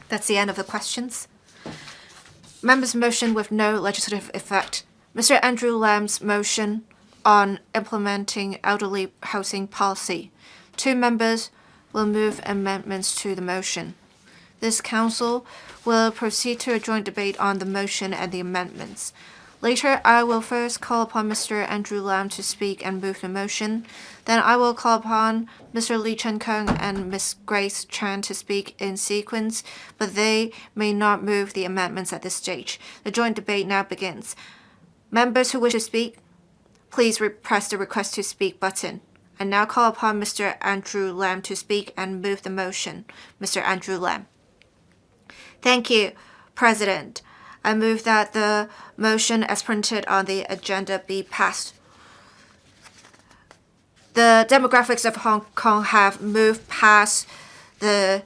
That's the end of the questions. Members' motion with no legislative effect. Mr. Andrew Lam's motion on implementing elderly housing policy. 2 members will move amendments to the motion. This council will proceed to a joint debate on the motion and the amendments. Later, I will first call upon Mr. Andrew Lam to speak and move the motion. Then I will call upon Mr. Lee Chun-keung and Ms. Grace Chan to speak in sequence, but they may not move the amendments at this stage. The joint debate now begins. Members who wish to speak, please press the Request to Speak button. I now call upon Mr. Andrew Lam to speak and move the motion. Mr. Andrew Lam. Thank you, President. I move that the motion as printed on the agenda be passed. The demographics of Hong Kong have moved past the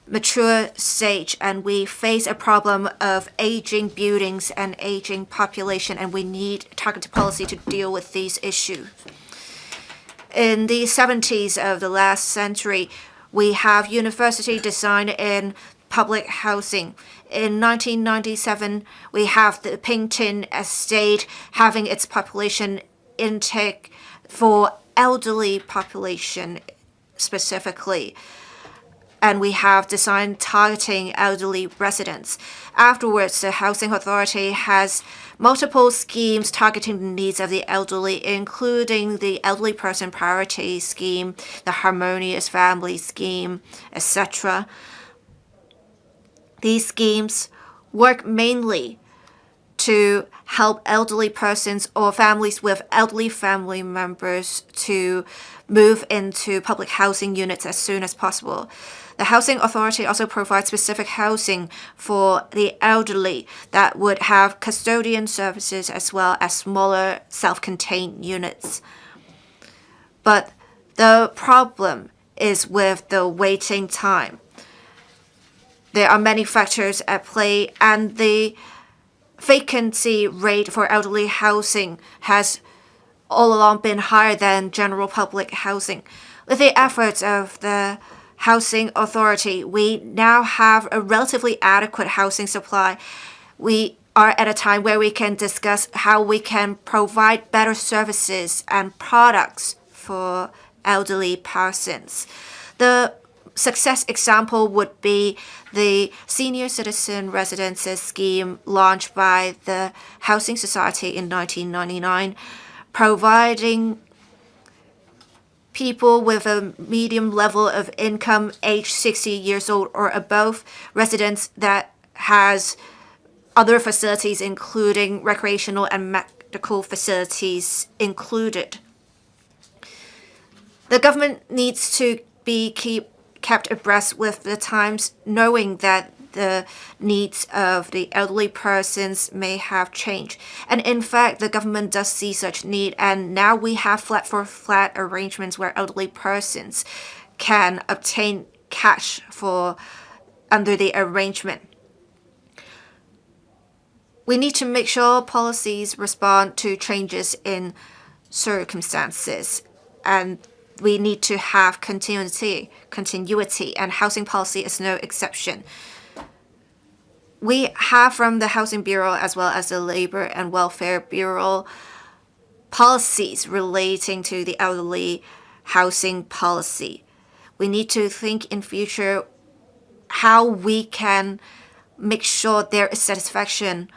mature stage, and we face a problem of aging buildings and aging population, and we need targeted policy to deal with these issues. In the 70s of the last century, we have university design in public housing. In 1997, we have the Pington Estate having its population intake for elderly population specifically. And we have design targeting elderly residents. Afterwards, the Housing Authority has multiple schemes targeting the needs of the elderly, including the Elderly Person Priority Scheme, the Harmonious Family Scheme, etc. These schemes work mainly to help elderly persons or families with elderly family members to move into public housing units as soon as possible. The Housing Authority also provides specific housing for the elderly that would have custodian services as well as smaller self-contained units. But the problem is with the waiting time. There are many factors at play, and the vacancy rate for elderly housing has all along been higher than general public housing. With the efforts of the Housing Authority, we now have a relatively adequate housing supply. We are at a time where we can discuss how we can provide better services and products for elderly persons. The success example would be the Senior Citizen Residences Scheme launched by the Housing Society in 1999, providing people with a medium level of income aged 60 years old or above residents that has other facilities including recreational and medical facilities included. The government needs to be kept abreast with the times, knowing that the needs of the elderly persons may have changed. And in fact, the government does see such need, and now we have flat-for-flat arrangements where elderly persons can obtain cash under the arrangement. We need to make sure policies respond to changes in circumstances, and we need to have continuity, and housing policy is no exception. We have from the Housing Bureau as well as the Labor and Welfare Bureau policies relating to the elderly housing policy. We need to think in future how we can make sure there is satisfaction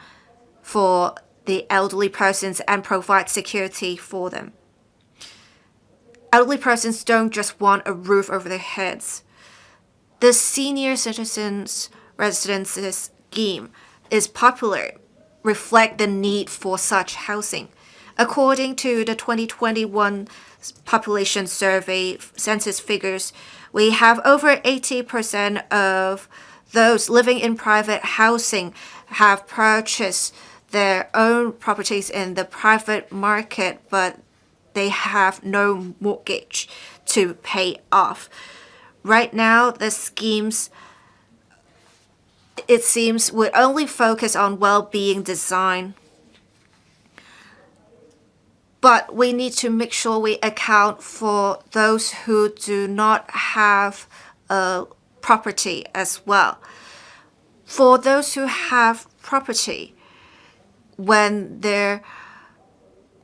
for the elderly persons and provide security for them. Elderly persons don't just want a roof over their heads. The Senior Citizens Residences Scheme is popular, reflect the need for such housing. According to the 2021 population survey census figures, we have over 80% of those living in private housing have purchased their own properties in the private market, but they have no mortgage to pay off. Right now, the schemes, it seems, would only focus on well-being design. But we need to make sure we account for those who do not have a property as well. For those who have property, when their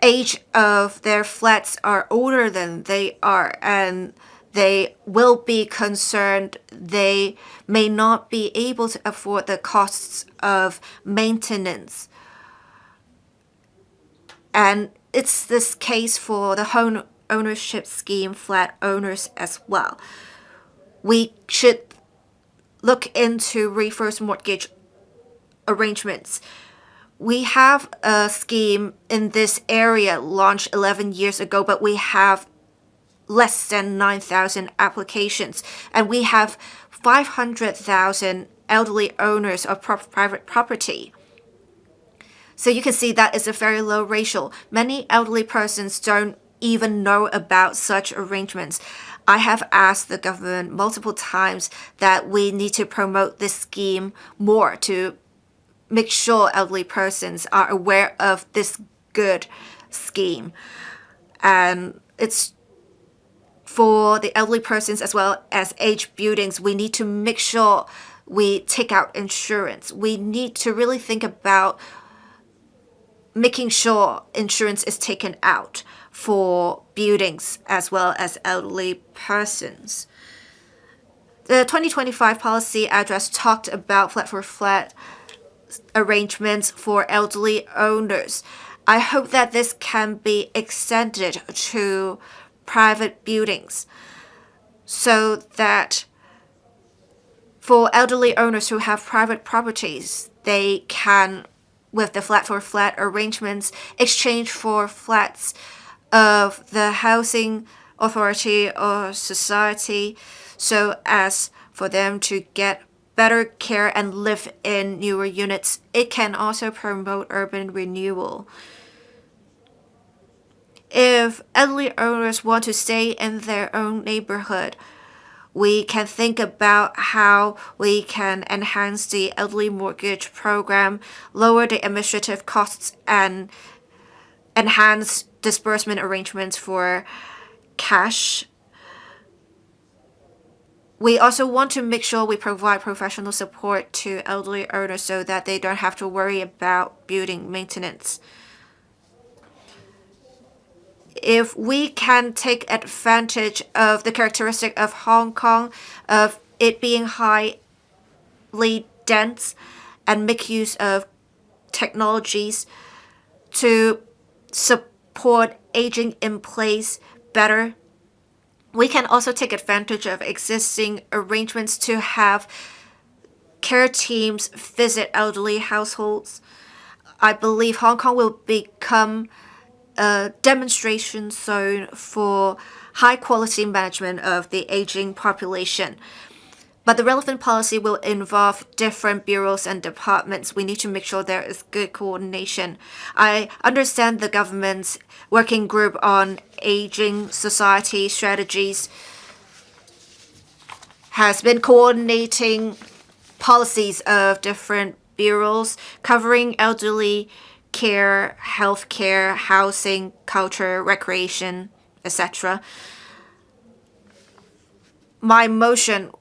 age of their flats are older than they are, and they will be concerned they may not be able to afford the costs of maintenance. And it's this case for the home ownership scheme flat owners as well. We should look into reverse mortgage arrangements. We have a scheme in this area launched 11 years ago, but we have less than 9,000 applications, and we have 500,000 elderly owners of private property. So you can see that is a very low ratio. Many elderly persons don't even know about such arrangements. I have asked the government multiple times that we need to promote this scheme more to make sure elderly persons are aware of this good scheme. And it's for the elderly persons as well as aged buildings, we need to make sure we take out insurance. We need to really think about making sure insurance is taken out for buildings as well as elderly persons. The 2025 policy address talked about flat-for-flat arrangements for elderly owners. I hope that this can be extended to private buildings so that for elderly owners who have private properties, they can, with the flat-for-flat arrangements, exchange for flats of the housing authority or society so as for them to get better care and live in newer units. It can also promote urban renewal. If elderly owners want to stay in their own neighborhood, we can think about how we can enhance the elderly mortgage program, lower the administrative costs, and enhance disbursement arrangements for cash. We also want to make sure we provide professional support to elderly owners so that they don't have to worry about building maintenance. If we can take advantage of the characteristic of Hong Kong, of it being highly dense, and make use of technologies to support aging in place better, we can also take advantage of existing arrangements to have care teams visit elderly households. I believe Hong Kong will become a demonstration zone for high quality management of the aging population. But the relevant policy will involve different bureaus and departments. We need to make sure there is good coordination. I understand the government's working group on aging society strategies has been coordinating policies of different bureaus covering elderly care, healthcare, housing, culture, recreation, etc. My motion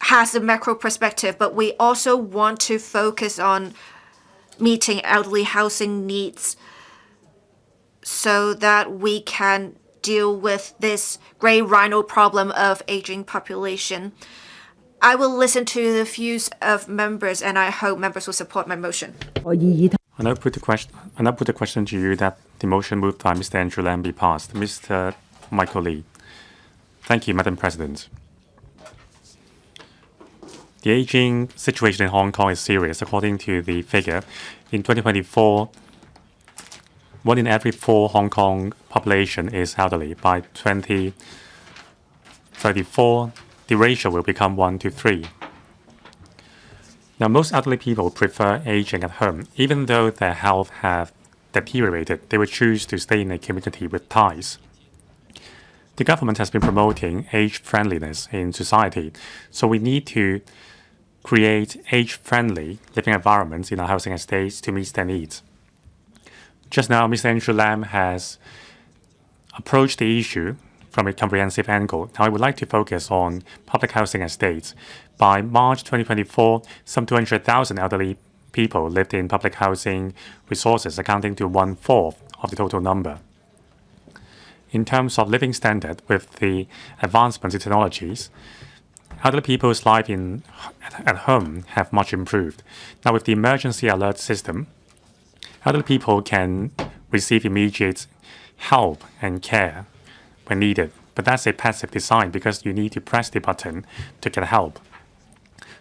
has a macro perspective, but we also want to focus on meeting elderly housing needs so that we can deal with this gray rhino problem of aging population. I will listen to the views of members, and I hope members will support my motion. I now put the question to you that the motion moved by Mr. Andrew LAM be passed. Mr. Michael Lee. Thank you, Madam President. The aging situation in Hong Kong is serious. According to the figure, in 2024, 1 in every 4 Hong Kong population is elderly. By 2034, the ratio will become 1 to 3. Now, most elderly people prefer aging at home. Even though their health have deteriorated, they will choose to stay in a community with ties. The government has been promoting age-friendliness in society, so we need to create age-friendly living environments in our housing estates to meet their needs. Just now, Mr. Andrew LAM has approached the issue from a comprehensive angle. Now, I would like to focus on public housing estates. By March 2024, some 200,000 elderly people lived in public housing resources, accounting to 1/4 of the total number. In terms of living standard, with the advancements in technologies, elderly people's life at home have much improved. Now, with the emergency alert system, elderly people can receive immediate help and care when needed. But that's a passive design because you need to press the button to get help.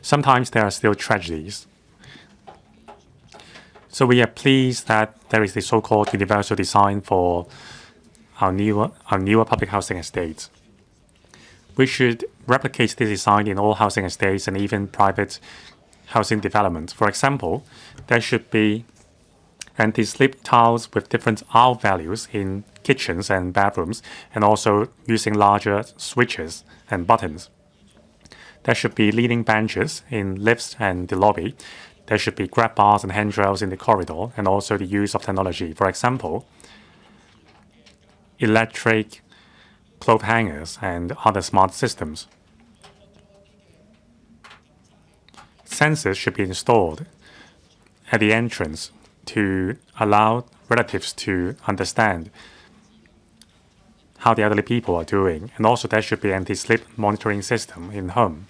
Sometimes there are still tragedies. So we are pleased that there is the so-called universal design for our newer public housing estates. We should replicate this design in all housing estates and even private housing developments. For example, there should be anti-slip tiles with different R values in kitchens and bathrooms, and also using larger switches and buttons. There should be leaning benches in lifts and the lobby. There should be grab bars and handrails in the corridor, and also the use of technology. For example, electric clothes hangers and other smart systems. Sensors should be installed at the entrance to allow relatives to understand how the elderly people are doing. And also there should be anti-slip monitoring system in home.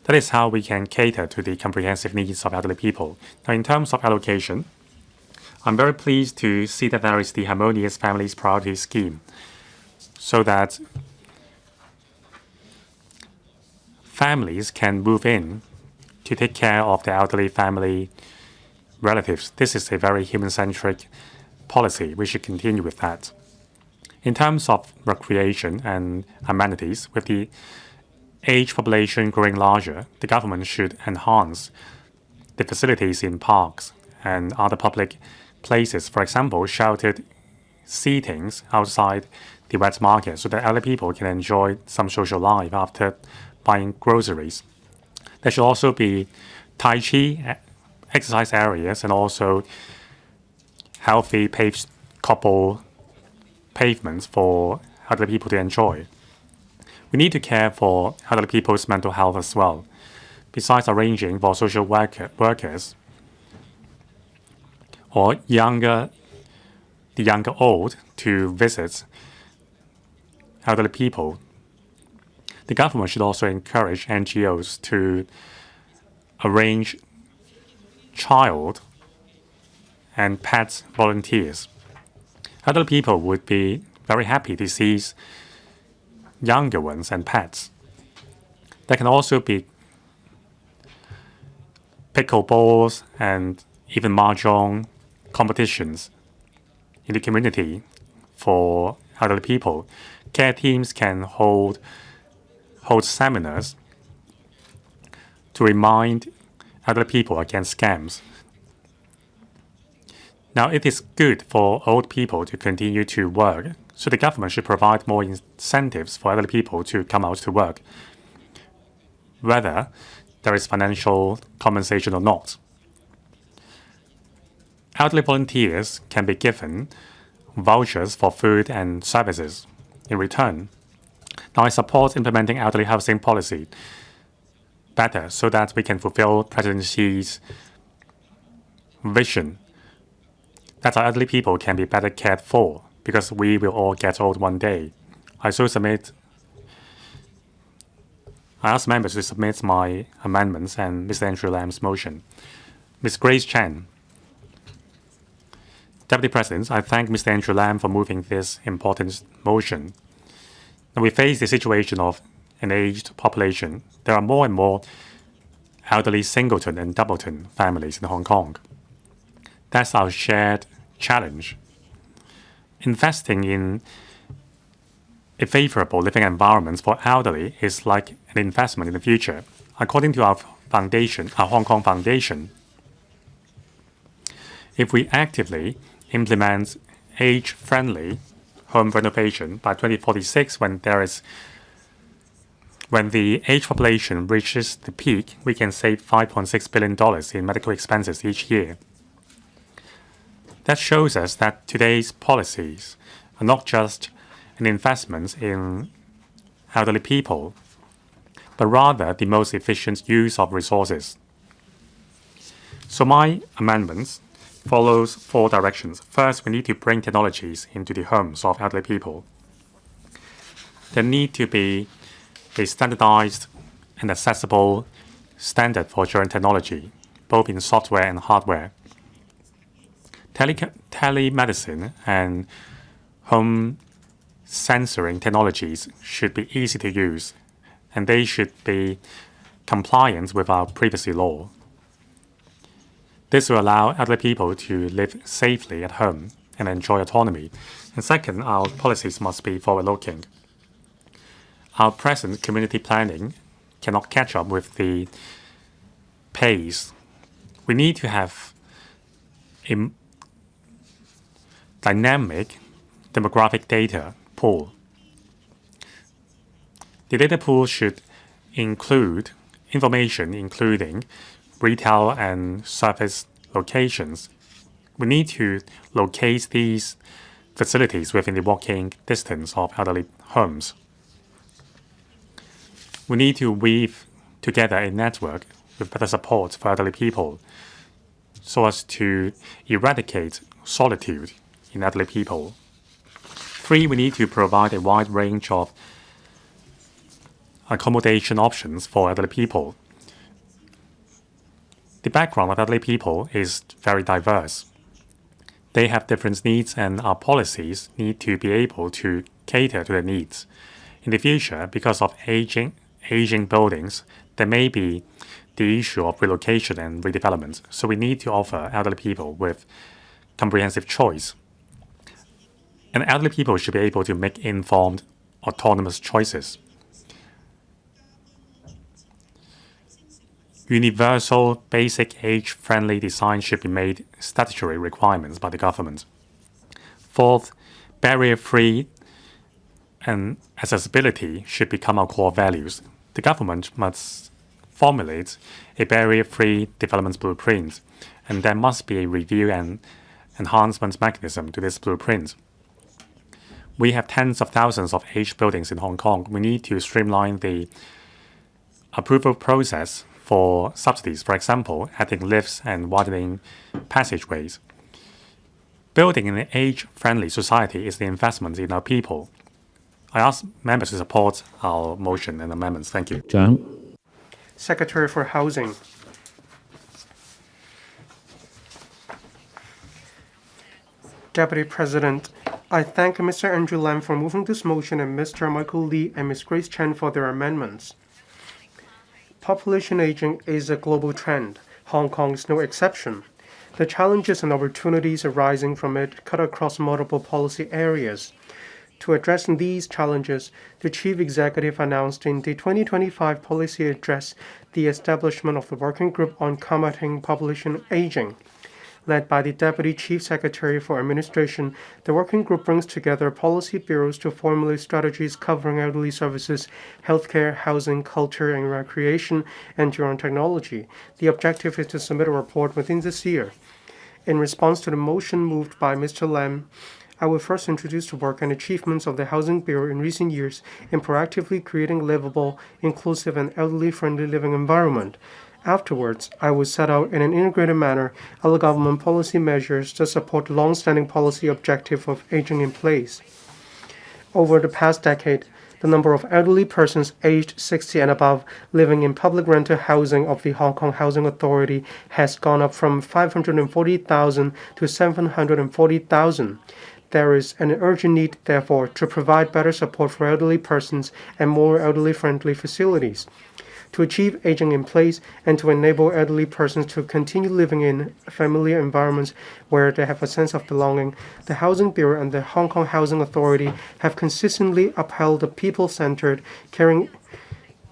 That is how we can cater to the comprehensive needs of elderly people. Now, in terms of allocation, I'm very pleased to see that there is the Harmonious Families Priority Scheme, so that families can move in to take care of the elderly family relatives. This is a very human-centric policy. We should continue with that. In terms of recreation and amenities, with the age population growing larger, the government should enhance the facilities in parks and other public places. For example, sheltered seatings outside the wet market so that elderly people can enjoy some social life after buying groceries. There should also be Tai Chi exercise areas and also healthy paved cobble pavements for elderly people to enjoy. We need to care for elderly people's mental health as well. Besides arranging for social workers or the younger old to visit elderly people, the government should also encourage NGOs to arrange child and pet volunteers. Elderly people would be very happy to see younger ones and pets. There can also be pickleballs and even mahjong competitions in the community for elderly people. Care teams can hold seminars to remind elderly people against scams. Now, it is good for old people to continue to work, so the government should provide more incentives for elderly people to come out to work, whether there is financial compensation or not. Elderly volunteers can be given vouchers for food and services in return. Now, I support implementing elderly housing policy better so that we can fulfill President Xi's vision that our elderly people can be better cared for, because we will all get old one day. I ask members to submit my amendments and Mr. Andrew Lam's motion. Ms. Grace Chen. Deputy President, I thank Mr. Andrew Lam for moving this important motion. Now, we face the situation of an aged population. There are more and more elderly singleton and doubleton families in Hong Kong. That's our shared challenge. Investing in a favorable living environment for elderly is like an investment in the future. According to our foundation, our Hong Kong Foundation, if we actively implement age-friendly home renovation by 2046, when the age population reaches the peak, we can save $5.6 billion in medical expenses each year. That shows us that today's policies are not just an investment in elderly people, but rather the most efficient use of resources. So my amendments follows 4 directions. First, we need to bring technologies into the homes of elderly people. There need to be a standardized and accessible standard for sharing technology, both in software and hardware. Telemedicine and home sensoring technologies should be easy to use, and they should be compliant with our privacy law. This will allow elderly people to live safely at home and enjoy autonomy. And second, our policies must be forward-looking. Our present community planning cannot catch up with the pace. We need to have a dynamic demographic data pool. The data pool should include information including retail and service locations. We need to locate these facilities within the walking distance of elderly homes. We need to weave together a network with better support for elderly people so as to eradicate solitude in elderly people. 3, we need to provide a wide range of accommodation options for elderly people. The background of elderly people is very diverse. They have different needs, and our policies need to be able to cater to their needs. In the future, because of aging buildings, there may be the issue of relocation and redevelopment. So we need to offer elderly people with comprehensive choice. And elderly people should be able to make informed, autonomous choices. Universal, basic, age-friendly design should be made statutory requirements by the government. 4th, barrier-free and accessibility should become our core values. The government must formulate a barrier-free development blueprint, and there must be a review and enhancement mechanism to this blueprint. We have tens of thousands of aged buildings in Hong Kong. We need to streamline the approval process for subsidies, for example, adding lifts and widening passageways. Building an age-friendly society is the investment in our people. I ask members to support our motion and amendments. Thank you. John. Secretary for Housing. Deputy President, I thank Mr. Andrew Lam for moving this motion and Mr. Michael Lee and Ms. Grace Chen for their amendments. Population aging is a global trend. Hong Kong is no exception. The challenges and opportunities arising from it cut across multiple policy areas. To address these challenges, the Chief Executive announced in the 2025 policy address the establishment of the Working Group on Combating Population Aging. Led by the Deputy Chief Secretary for Administration, the working group brings together policy bureaus to formulate strategies covering elderly services, healthcare, housing, culture and recreation, and drone technology. The objective is to submit a report within this year. In response to the motion moved by Mr. Lam, I will first introduce the work and achievements of the Housing Bureau in recent years in proactively creating a livable, inclusive, and elderly-friendly living environment. Afterwards, I will set out in an integrated manner all government policy measures to support the long-standing policy objective of aging in place. Over the past decade, the number of elderly persons aged 60 and above living in public rental housing of the Hong Kong Housing Authority has gone up from 540,000 to 740,000. There is an urgent need, therefore, to provide better support for elderly persons and more elderly-friendly facilities. To achieve aging in place and to enable elderly persons to continue living in familiar environments where they have a sense of belonging, the Housing Bureau and the Hong Kong Housing Authority have consistently upheld a people-centered, caring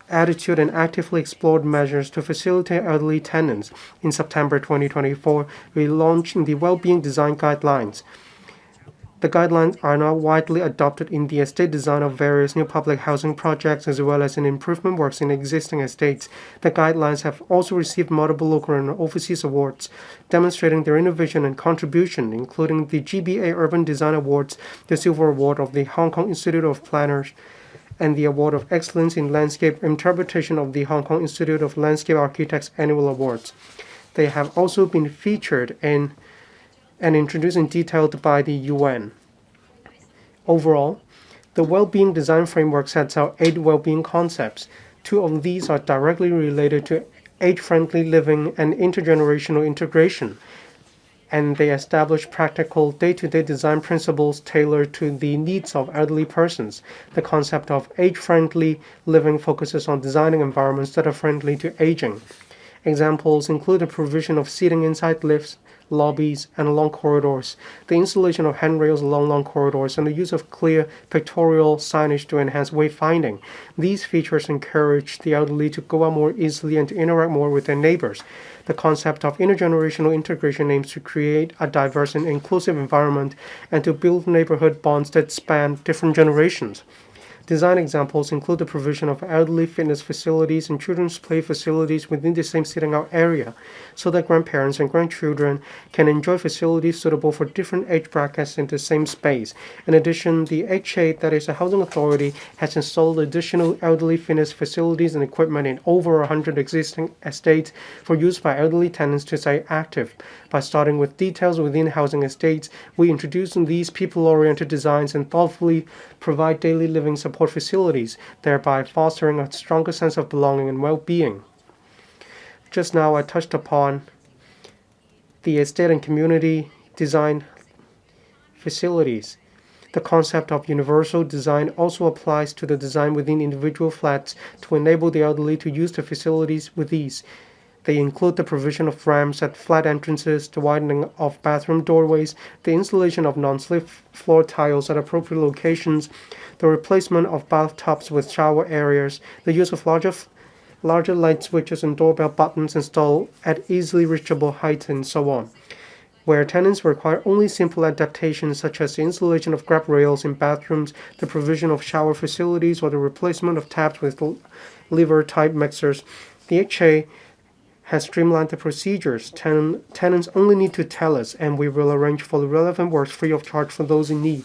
attitude and actively explored measures to facilitate elderly tenants. In September 2024, we launched the Wellbeing Design Guidelines. The guidelines are now widely adopted in the estate design of various new public housing projects as well as in improvement works in existing estates. The guidelines have also received multiple local and overseas awards, demonstrating their innovation and contribution, including the GBA Urban Design Awards, the Silver Award of the Hong Kong Institute of Planners, and the Award of Excellence in Landscape Interpretation of the Hong Kong Institute of Landscape Architects Annual Awards. They have also been featured in and introduced in detail by the UN. Overall, the well-being design framework sets out 8 well-being concepts. 2 of these are directly related to age-friendly living and intergenerational integration, and they establish practical day-to-day design principles tailored to the needs of elderly persons. The concept of age-friendly living focuses on designing environments that are friendly to aging. Examples include the provision of seating inside lifts, lobbies, and along corridors, the installation of handrails along long corridors, and the use of clear pictorial signage to enhance wayfinding. These features encourage the elderly to go out more easily and to interact more with their neighbors. The concept of intergenerational integration aims to create a diverse and inclusive environment and to build neighborhood bonds that span different generations. Design examples include the provision of elderly fitness facilities and children's play facilities within the same sitting out area, so that grandparents and grandchildren can enjoy facilities suitable for different age brackets in the same space. In addition, the HA, that is the Housing Authority, has installed additional elderly fitness facilities and equipment in over 100 existing estates for use by elderly tenants to stay active. By starting with details within housing estates, we introduce these people-oriented designs and thoughtfully provide daily living support facilities, thereby fostering a stronger sense of belonging and well-being. Just now I touched upon the estate and community design facilities. The concept of universal design also applies to the design within individual flats to enable the elderly to use the facilities with ease. They include the provision of ramps at flat entrances, the widening of bathroom doorways, the installation of non-slip floor tiles at appropriate locations, the replacement of bathtubs with shower areas, the use of larger light switches and doorbell buttons installed at easily reachable heights, and so on. Where tenants require only simple adaptations such as the installation of grab rails in bathrooms, the provision of shower facilities, or the replacement of taps with lever-type mixers, the HA has streamlined the procedures. Tenants only need to tell us, and we will arrange for the relevant works free of charge for those in need.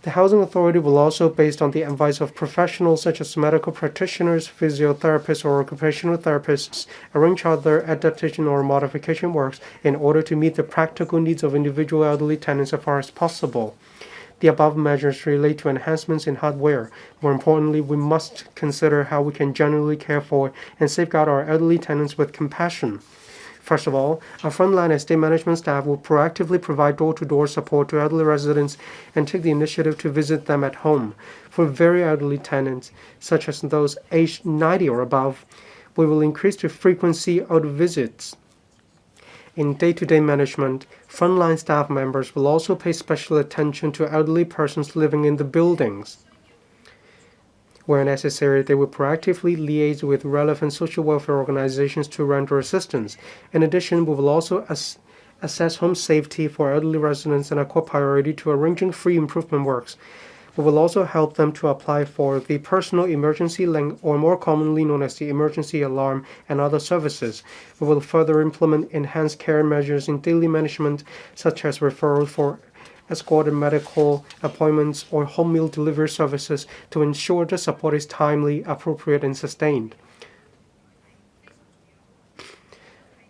The Housing Authority will also, based on the advice of professionals such as medical practitioners, physiotherapists, or occupational therapists, arrange other adaptation or modification works in order to meet the practical needs of individual elderly tenants as far as possible. The above measures relate to enhancements in hardware. More importantly, we must consider how we can genuinely care for and safeguard our elderly tenants with compassion. First of all, our frontline estate management staff will proactively provide door-to-door support to elderly residents and take the initiative to visit them at home. For very elderly tenants, such as those aged 90 or above, we will increase the frequency of visits. In day-to-day management, frontline staff members will also pay special attention to elderly persons living in the buildings. Where necessary, they will proactively liaise with relevant social welfare organizations to render assistance. In addition, we will also assess home safety for elderly residents and a core priority to arranging free improvement works. We will also help them to apply for the personal emergency link, or more commonly known as the emergency alarm, and other services. We will further implement enhanced care measures in daily management, such as referral for escorted medical appointments or home meal delivery services, to ensure the support is timely, appropriate, and sustained.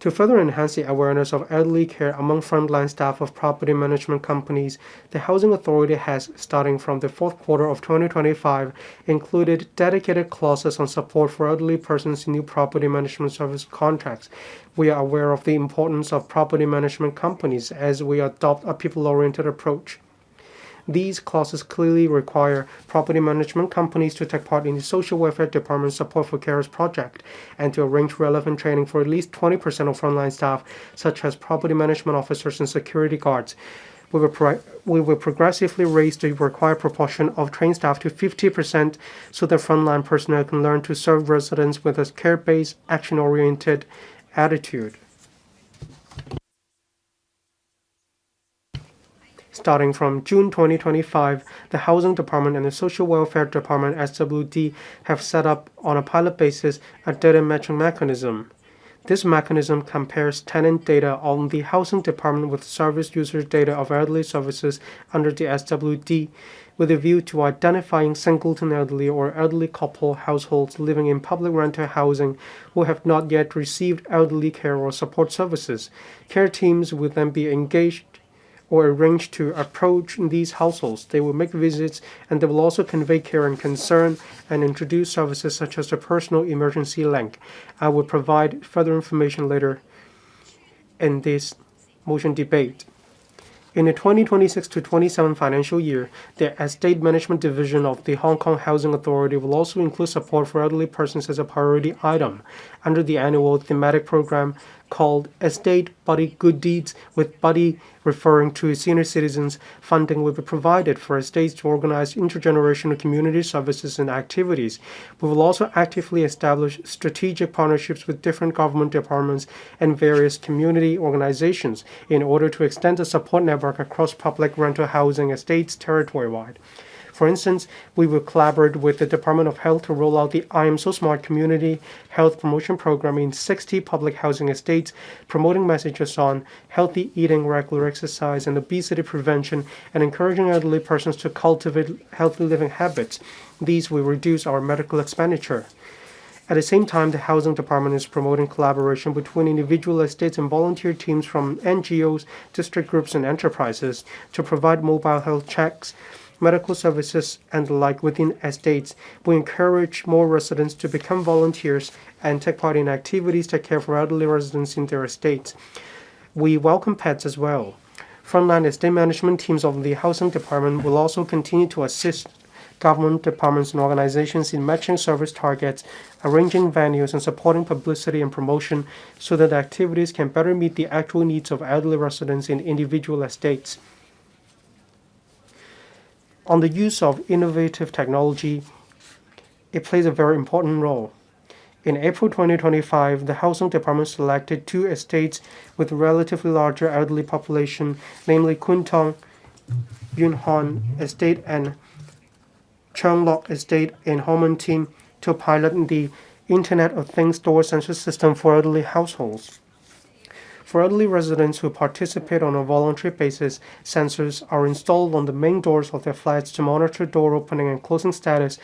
To further enhance the awareness of elderly care among frontline staff of property management companies, the Housing Authority has, starting from the fourth quarter of 2025, included dedicated clauses on support for elderly persons in new property management service contracts. We are aware of the importance of property management companies as we adopt a people-oriented approach. These clauses clearly require property management companies to take part in the Social Welfare Department's Support for Carers project and to arrange relevant training for at least 20% of frontline staff, such as property management officers and security guards. We will progressively raise the required proportion of trained staff to 50% so that frontline personnel can learn to serve residents with a care-based, action-oriented attitude. Starting from June 2025, the Housing Department and the Social Welfare Department (SWD) have set up, on a pilot basis, a data matching mechanism. This mechanism compares tenant data on the Housing Department with service users' data of elderly services under the SWD, with a view to identifying singleton elderly or elderly couple households living in public rental housing who have not yet received elderly care or support services. Care teams will then be engaged or arranged to approach these households. They will make visits, and they will also convey care and concern and introduce services such as the personal emergency link. I will provide further information later in this motion debate. In the 2026 to 27 financial year, the Estate Management Division of the Hong Kong Housing Authority will also include support for elderly persons as a priority item under the annual thematic program called Estate Buddy Good Deeds, with Buddy referring to senior citizens. Funding will be provided for estates to organize intergenerational community services and activities. We will also actively establish strategic partnerships with different government departments and various community organizations in order to extend the support network across public rental housing estates territory-wide. For instance, we will collaborate with the Department of Health to roll out the I Am So Smart Community Health Promotion Program in 60 public housing estates, promoting messages on healthy eating, regular exercise, and obesity prevention, and encouraging elderly persons to cultivate healthy living habits. These will reduce our medical expenditure. At the same time, the Housing Department is promoting collaboration between individual estates and volunteer teams from NGOs, district groups, and enterprises to provide mobile health checks, medical services, and the like within estates. We encourage more residents to become volunteers and take part in activities that care for elderly residents in their estates. We welcome pets as well. Frontline estate management teams of the Housing Department will also continue to assist government departments and organizations in matching service targets, arranging venues, and supporting publicity and promotion so that activities can better meet the actual needs of elderly residents in individual estates. On the use of innovative technology, it plays a very important role. In April 2025, the Housing Department selected 2 estates with relatively larger elderly population, namely Chun-keung Yun Hon Estate and Chun-keung Estate in Ho Man Tin, to pilot the Internet of Things door sensor system for elderly households. For elderly residents who participate on a voluntary basis, sensors are installed on the main doors of their flats to monitor door opening and closing status,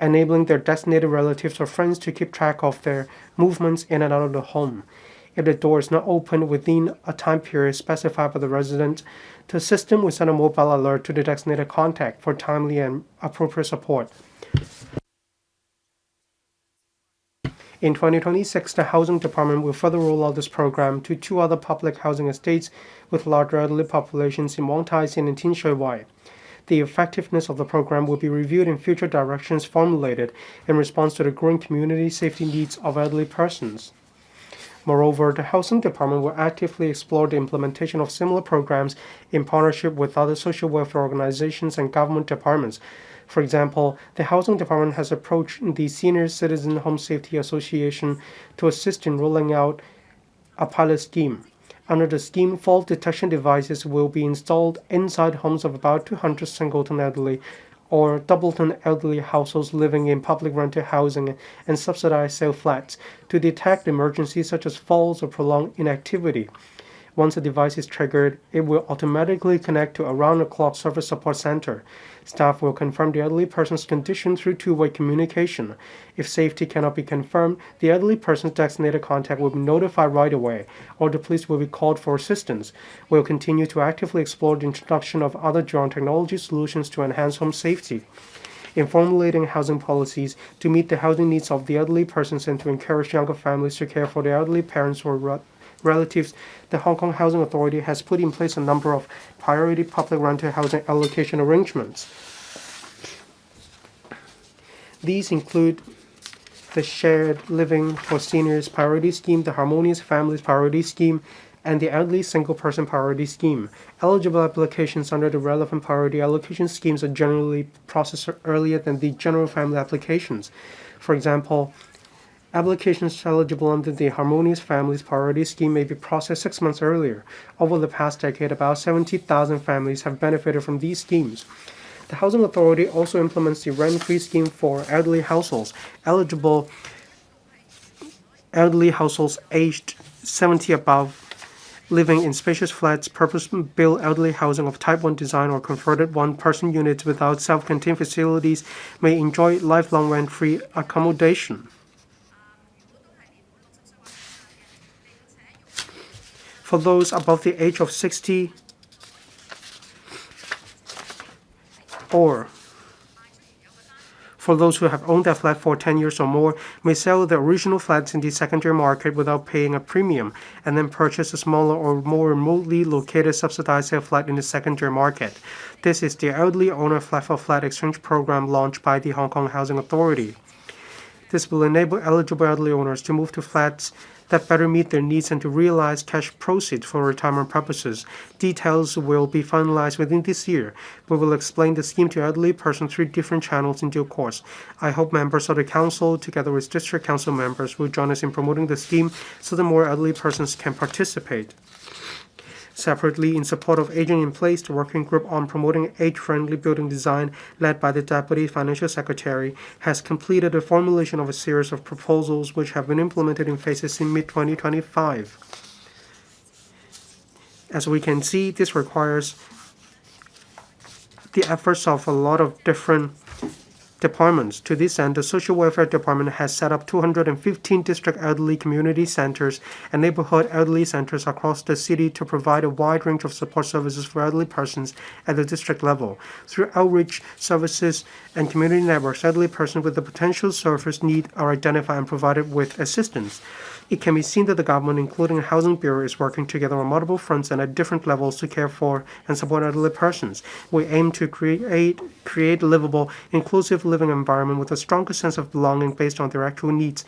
enabling their designated relatives or friends to keep track of their movements in and out of the home. If the door is not opened within a time period specified by the resident, the system will send a mobile alert to the designated contact for timely and appropriate support. In 2026, the Housing Department will further roll out this program to 2 other public housing estates with larger elderly populations in Wong Tai Sin and Tin Shui Wai. The effectiveness of the program will be reviewed in future directions formulated in response to the growing community safety needs of elderly persons. Moreover, the Housing Department will actively explore the implementation of similar programs in partnership with other social welfare organizations and government departments. For example, the Housing Department has approached the Senior Citizen Home Safety Association to assist in rolling out a pilot scheme. Under the scheme, fault detection devices will be installed inside homes of about 200 singleton elderly or doubleton elderly households living in public rental housing and subsidized sale flats to detect emergencies such as falls or prolonged inactivity. Once the device is triggered, it will automatically connect to a round-the-clock service support center. Staff will confirm the elderly person's condition through two-way communication. If safety cannot be confirmed, the elderly person's designated contact will be notified right away, or the police will be called for assistance. We will continue to actively explore the introduction of other drone technology solutions to enhance home safety. In formulating housing policies to meet the housing needs of the elderly persons and to encourage younger families to care for their elderly parents or relatives, the Hong Kong Housing Authority has put in place a number of priority public rental housing allocation arrangements. These include the Shared Living for Seniors Priority Scheme, the Harmonious Families Priority Scheme, and the Elderly Single Person Priority Scheme. Eligible applications under the relevant priority allocation schemes are generally processed earlier than the general family applications. For example, Applications eligible under the Harmonious Families Priority Scheme may be processed 6 months earlier. Over the past decade, about 70,000 families have benefited from these schemes. The Housing Authority also implements the rent-free scheme for elderly households. Elderly households aged 70 above living in spacious flats, purpose-built elderly housing of Type 1 design or converted one-person units without self-contained facilities may enjoy lifelong rent-free accommodation. For those above the age of 60 or for those who have owned their flat for 10 years or more, may sell the original flats in the secondary market without paying a premium, and then purchase a smaller or more remotely located subsidized sale flat in the secondary market. This is the Elderly Owner Flat-for-Flat Exchange Program launched by the Hong Kong Housing Authority. This will enable eligible elderly owners to move to flats that better meet their needs and to realize cash proceeds for retirement purposes. Details will be finalized within this year. We will explain the scheme to elderly persons through different channels in due course. I hope members of the Council, together with District Council members, will join us in promoting the scheme so that more elderly persons can participate. Separately, in support of Aging in Place, the working group on promoting age-friendly building design, led by the Deputy Financial Secretary, has completed the formulation of a series of proposals which have been implemented in phases in mid-2025. As we can see, this requires the efforts of a lot of different departments. To this end, the Social Welfare Department has set up 215 district elderly community centers and neighborhood elderly centers across the city to provide a wide range of support services for elderly persons at the district level. Through outreach services and community networks, elderly persons with the potential service need are identified and provided with assistance. It can be seen that the government, including the Housing Bureau, is working together on multiple fronts and at different levels to care for and support elderly persons. We aim to create a livable, inclusive living environment with a stronger sense of belonging based on their actual needs.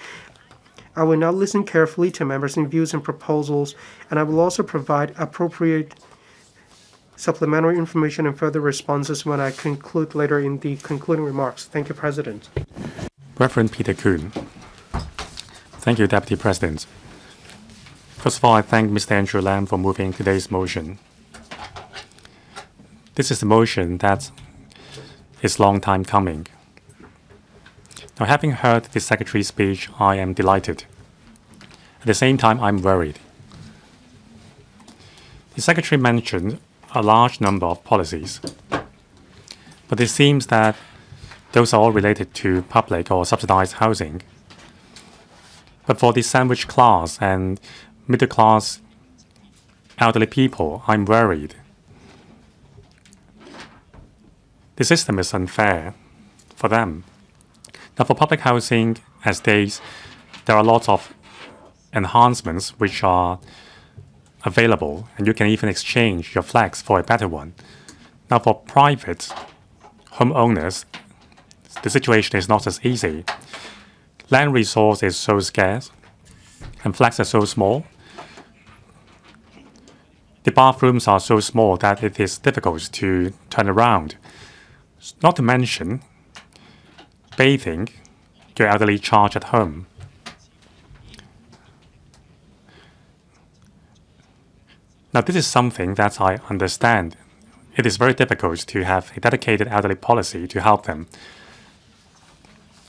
I will now listen carefully to members' views and proposals, and I will also provide appropriate supplementary information and further responses when I conclude later in the concluding remarks. Thank you, President. Reverend Peter Kuhn. Thank you, Deputy President. First of all, I thank Mr. Andrew LAM for moving today's motion. This is a motion that is long time coming. Now, having heard the Secretary's speech, I am delighted. At the same time, I'm worried. The Secretary mentioned a large number of policies, but it seems that those are all related to public or subsidized housing. But for the sandwich class and middle class elderly people, I'm worried. The system is unfair for them. Now, for public housing estates, there are lots of enhancements which are available, and you can even exchange your flats for a better one. Now, for private homeowners, the situation is not as easy. Land resource is so scarce, and flats are so small. The bathrooms are so small that it is difficult to turn around. Not to mention, bathing your elderly charge at home. Now, this is something that I understand. It is very difficult to have a dedicated elderly policy to help them.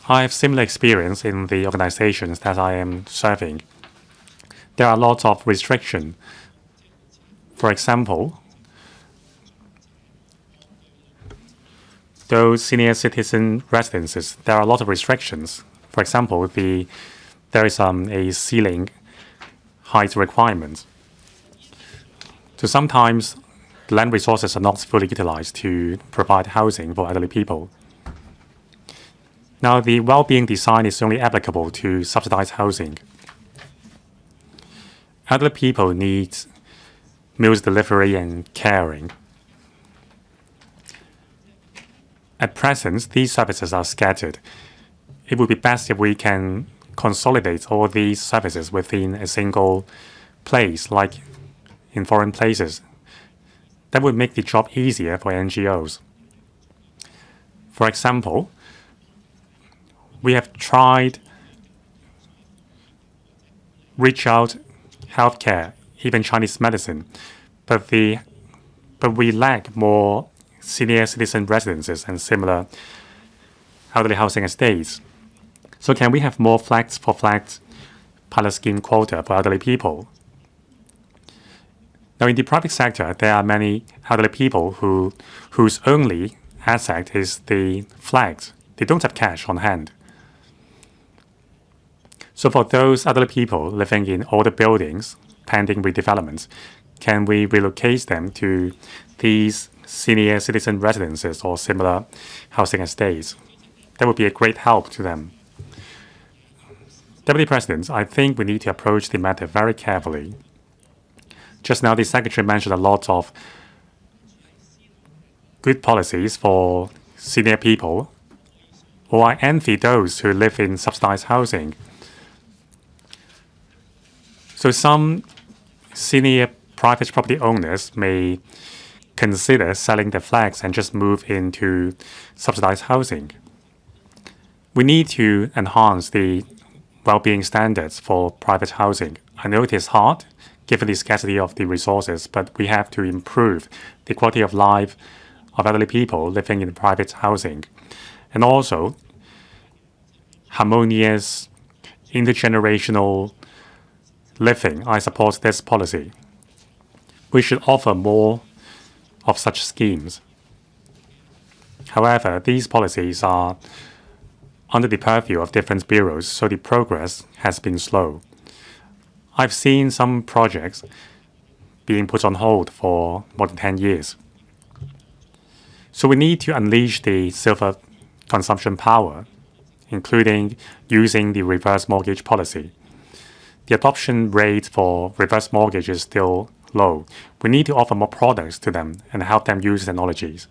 I have similar experience in the organizations that I am serving. There are lots of restrictions. For example, those senior citizen residences, there are a lot of restrictions. For example, there is a ceiling height requirement. So sometimes the land resources are not fully utilized to provide housing for elderly people. Now, the well-being design is only applicable to subsidized housing. Elderly people need meals delivery and caring. At present, these services are scattered. It would be best if we can consolidate all these services within a single place, like in foreign places. That would make the job easier for NGOs. For example, we have tried reach out healthcare, even Chinese medicine, but we lack more senior citizen residences and similar elderly housing estates. So can we have more flats for flat pilot scheme quota for elderly people? Now, in the private sector, there are many elderly people whose only asset is the flat. They don't have cash on hand. So for those elderly people living in older buildings pending redevelopments, can we relocate them to these senior citizen residences or similar housing estates? That would be a great help to them. Deputy President, I think we need to approach the matter very carefully. Just now, the Secretary mentioned a lot of good policies for senior people, or I envy those who live in subsidized housing. So some senior private property owners may consider selling their flats and just move into subsidized housing. We need to enhance the well-being standards for private housing. I know it is hard, given the scarcity of the resources, but we have to improve the quality of life of elderly people living in private housing. And also, harmonious intergenerational living. I support this policy. We should offer more of such schemes. However, these policies are under the purview of different bureaus, so the progress has been slow. I've seen some projects being put on hold for more than 10 years. So we need to unleash the silver consumption power, including using the reverse mortgage policy. The adoption rate for reverse mortgage is still low. We need to offer more products to them and help them use technologies.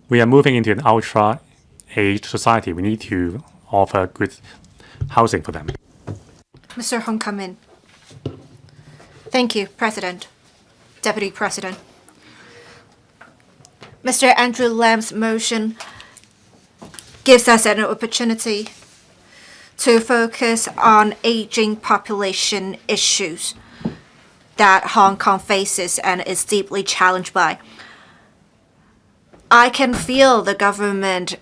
We are moving into an ultra-aged society. We need to offer good housing for them. Mr. Hong, come in. Thank you, President, Deputy President. Mr. Andrew LAM's motion gives us an opportunity to focus on aging population issues that Hong Kong faces and is deeply challenged by. I can feel the government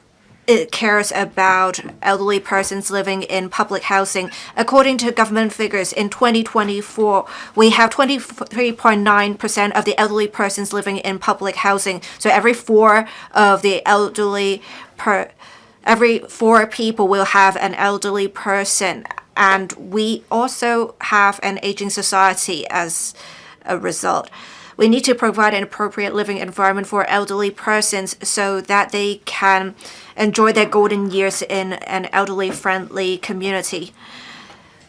cares about elderly persons living in public housing. According to government figures, in 2024, we have 23.9% of the elderly persons living in public housing. So every four people will have an elderly person. And we also have an aging society as a result. We need to provide an appropriate living environment for elderly persons so that they can enjoy their golden years in an elderly-friendly community.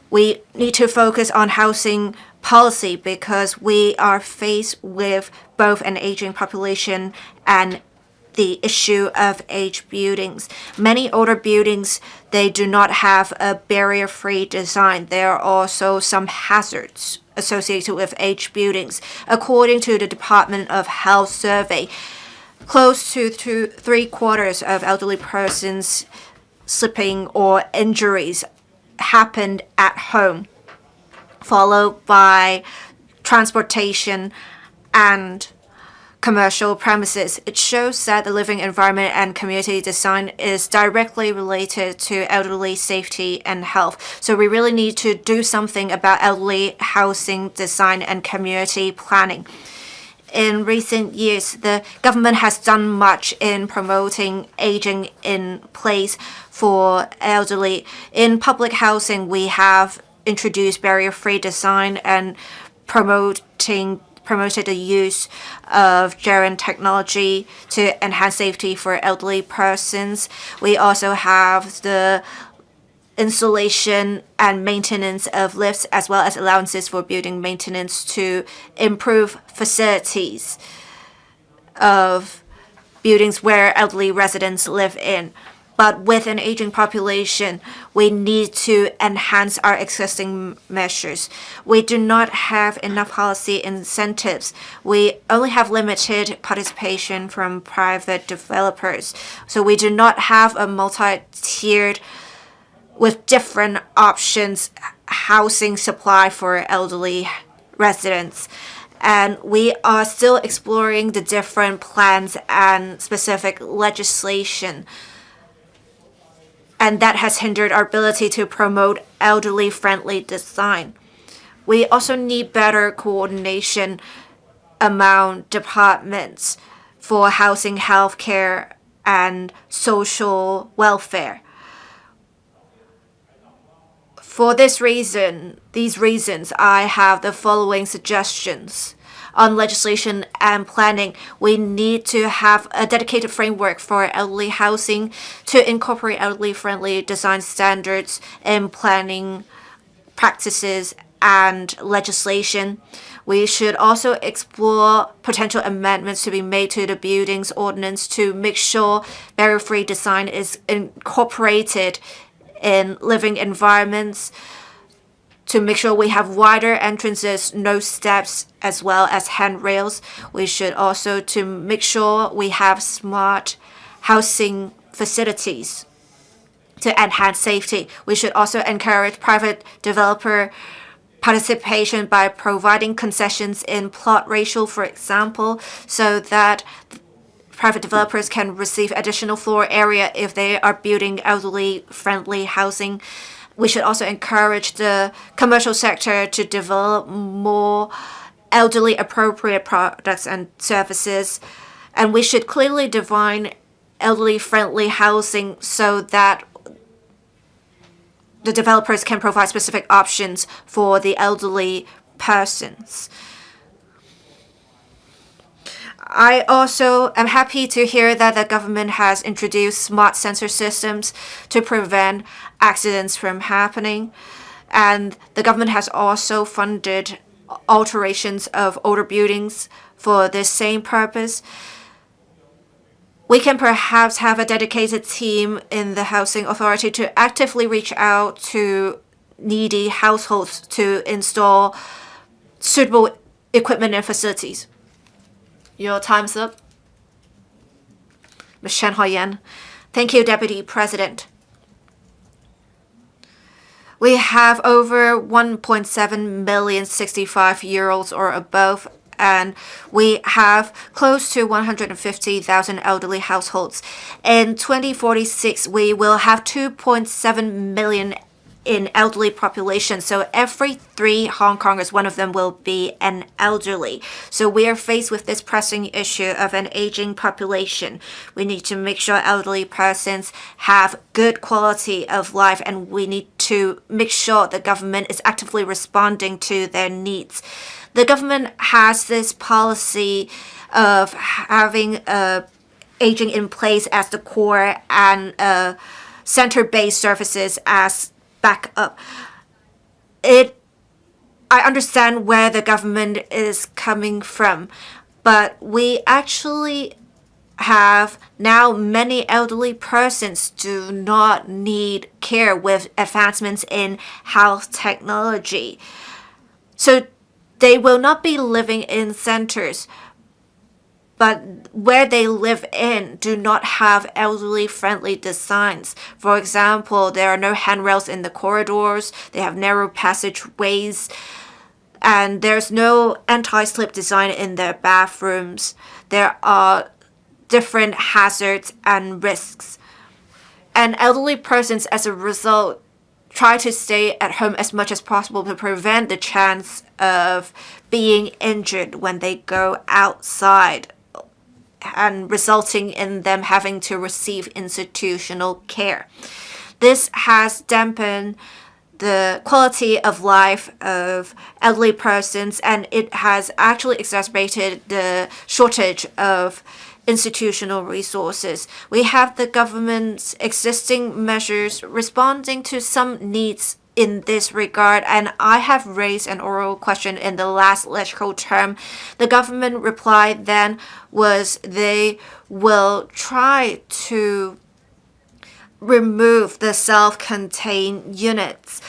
We need to focus on housing policy because we are faced with both an aging population and the issue of aged buildings. Many older buildings, they do not have a barrier-free design. There are also some hazards associated with aged buildings. According to the Department of Health survey, close to 3/4 of elderly persons slipping or injuries happened at home, followed by transportation and commercial premises. It shows that the living environment and community design is directly related to elderly safety and health. So we really need to do something about elderly housing design and community planning. In recent years, the government has done much in promoting aging in place for elderly. In public housing, we have introduced barrier-free design and promoted the use of Gerian technology to enhance safety for elderly persons. We also have the installation and maintenance of lifts as well as allowances for building maintenance to improve facilities of buildings where elderly residents live in. But with an aging population, we need to enhance our existing measures. We do not have enough policy incentives. We only have limited participation from private developers. So we do not have a multi-tiered with different options housing supply for elderly residents. And we are still exploring the different plans and specific legislation. And that has hindered our ability to promote elderly-friendly design. We also need better coordination among departments for housing, healthcare, and social welfare. For these reasons, I have the following suggestions. On legislation and planning, we need to have a dedicated framework for elderly housing to incorporate elderly-friendly design standards in planning practices and legislation. We should also explore potential amendments to be made to the buildings ordinance to make sure barrier-free design is incorporated in living environments, to make sure we have wider entrances, no steps, as well as handrails. We should also to make sure we have smart housing facilities to enhance safety. We should also encourage private developer participation by providing concessions in plot ratio, for example, so that private developers can receive additional floor area if they are building elderly-friendly housing. We should also encourage the commercial sector to develop more elderly-appropriate products and services. And we should clearly define elderly-friendly housing so that the developers can provide specific options for the elderly persons. I also am happy to hear that the government has introduced smart sensor systems to prevent accidents from happening. And the government has also funded alterations of older buildings for this same purpose. We can perhaps have a dedicated team in the housing authority to actively reach out to needy households to install suitable equipment and facilities. Your time's up. Ms. Chen Hao-yan. Thank you, Deputy President. We have over 1.7 million 65-year-olds or above, and we have close to 150,000 elderly households. In 2046, we will have 2.7 million in elderly population. So every 3 Hong Kongers, one of them will be an elderly. So we are faced with this pressing issue of an aging population. We need to make sure elderly persons have good quality of life, and we need to make sure the government is actively responding to their needs. The government has this policy of having aging in place as the core and center-based services as backup. I understand where the government is coming from, but we actually have now many elderly persons do not need care with advancements in health technology. So they will not be living in centers, but where they live in do not have elderly-friendly designs. For example, there are no handrails in the corridors, they have narrow passageways, and there's no anti-slip design in their bathrooms. There are different hazards and risks. And elderly persons, as a result, try to stay at home as much as possible to prevent the chance of being injured when they go outside, and resulting in them having to receive institutional care. This has dampened the quality of life of elderly persons, and it has actually exacerbated the shortage of institutional resources. We have the government's existing measures responding to some needs in this regard, and I have raised an oral question in the last legislative term. The government reply then was they will try to remove the self-contained units.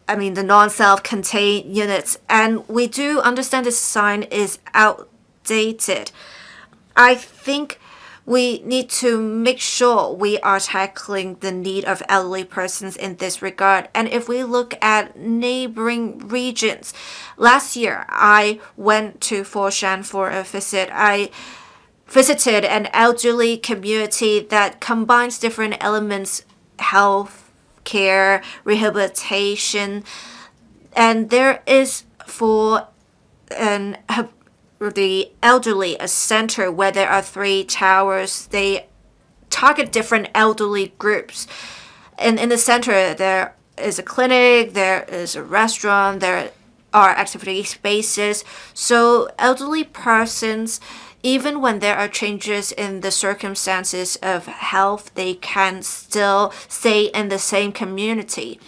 The non-self-contained units, and we do understand this sign is outdated. I think We need to make sure we are tackling the need of elderly persons in this regard. And if we look at neighboring regions, last year I went to Foshan for a visit. I visited an elderly community that combines different elements: health care, rehabilitation, and there is for an the elderly a center where there are 3 towers. They target different elderly groups. And in the center, there is a clinic, there is a restaurant, there are activity spaces. So elderly persons, even when there are changes in the circumstances of health, they can still stay in the same community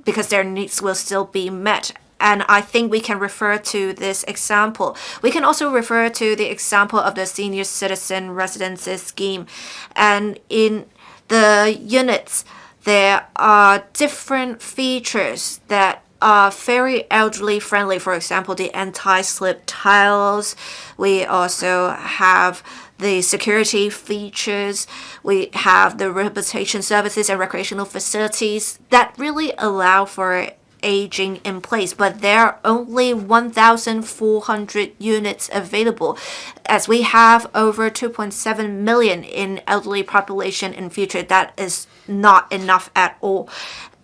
because their needs will still be met. And I think we can refer to this example. We can also refer to the example of the senior citizen residences scheme. And in the units, there are different features that are very elderly friendly. For example, the anti-slip tiles. We also have the security features. We have the rehabilitation services and recreational facilities that really allow for aging in place, but there are only 1,400 units available, as we have over 2.7 million in elderly population in future. That is not enough at all.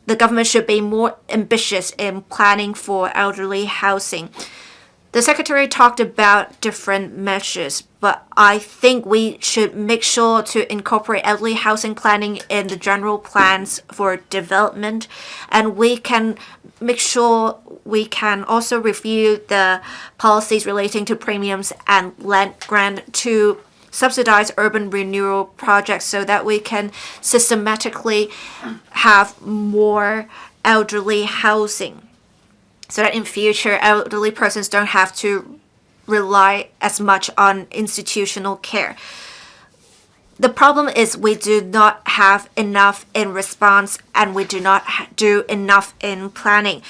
The government should be more ambitious in planning for elderly housing. The secretary talked about different measures, but I think we should make sure to incorporate elderly housing planning in the general plans for development, and we can make sure we can also review the policies relating to premiums and land grant to subsidize urban renewal projects so that we can systematically have more elderly housing, so that in future elderly persons don't have to rely as much on institutional care. The problem is we do not have enough in response, and we do not do enough in planning.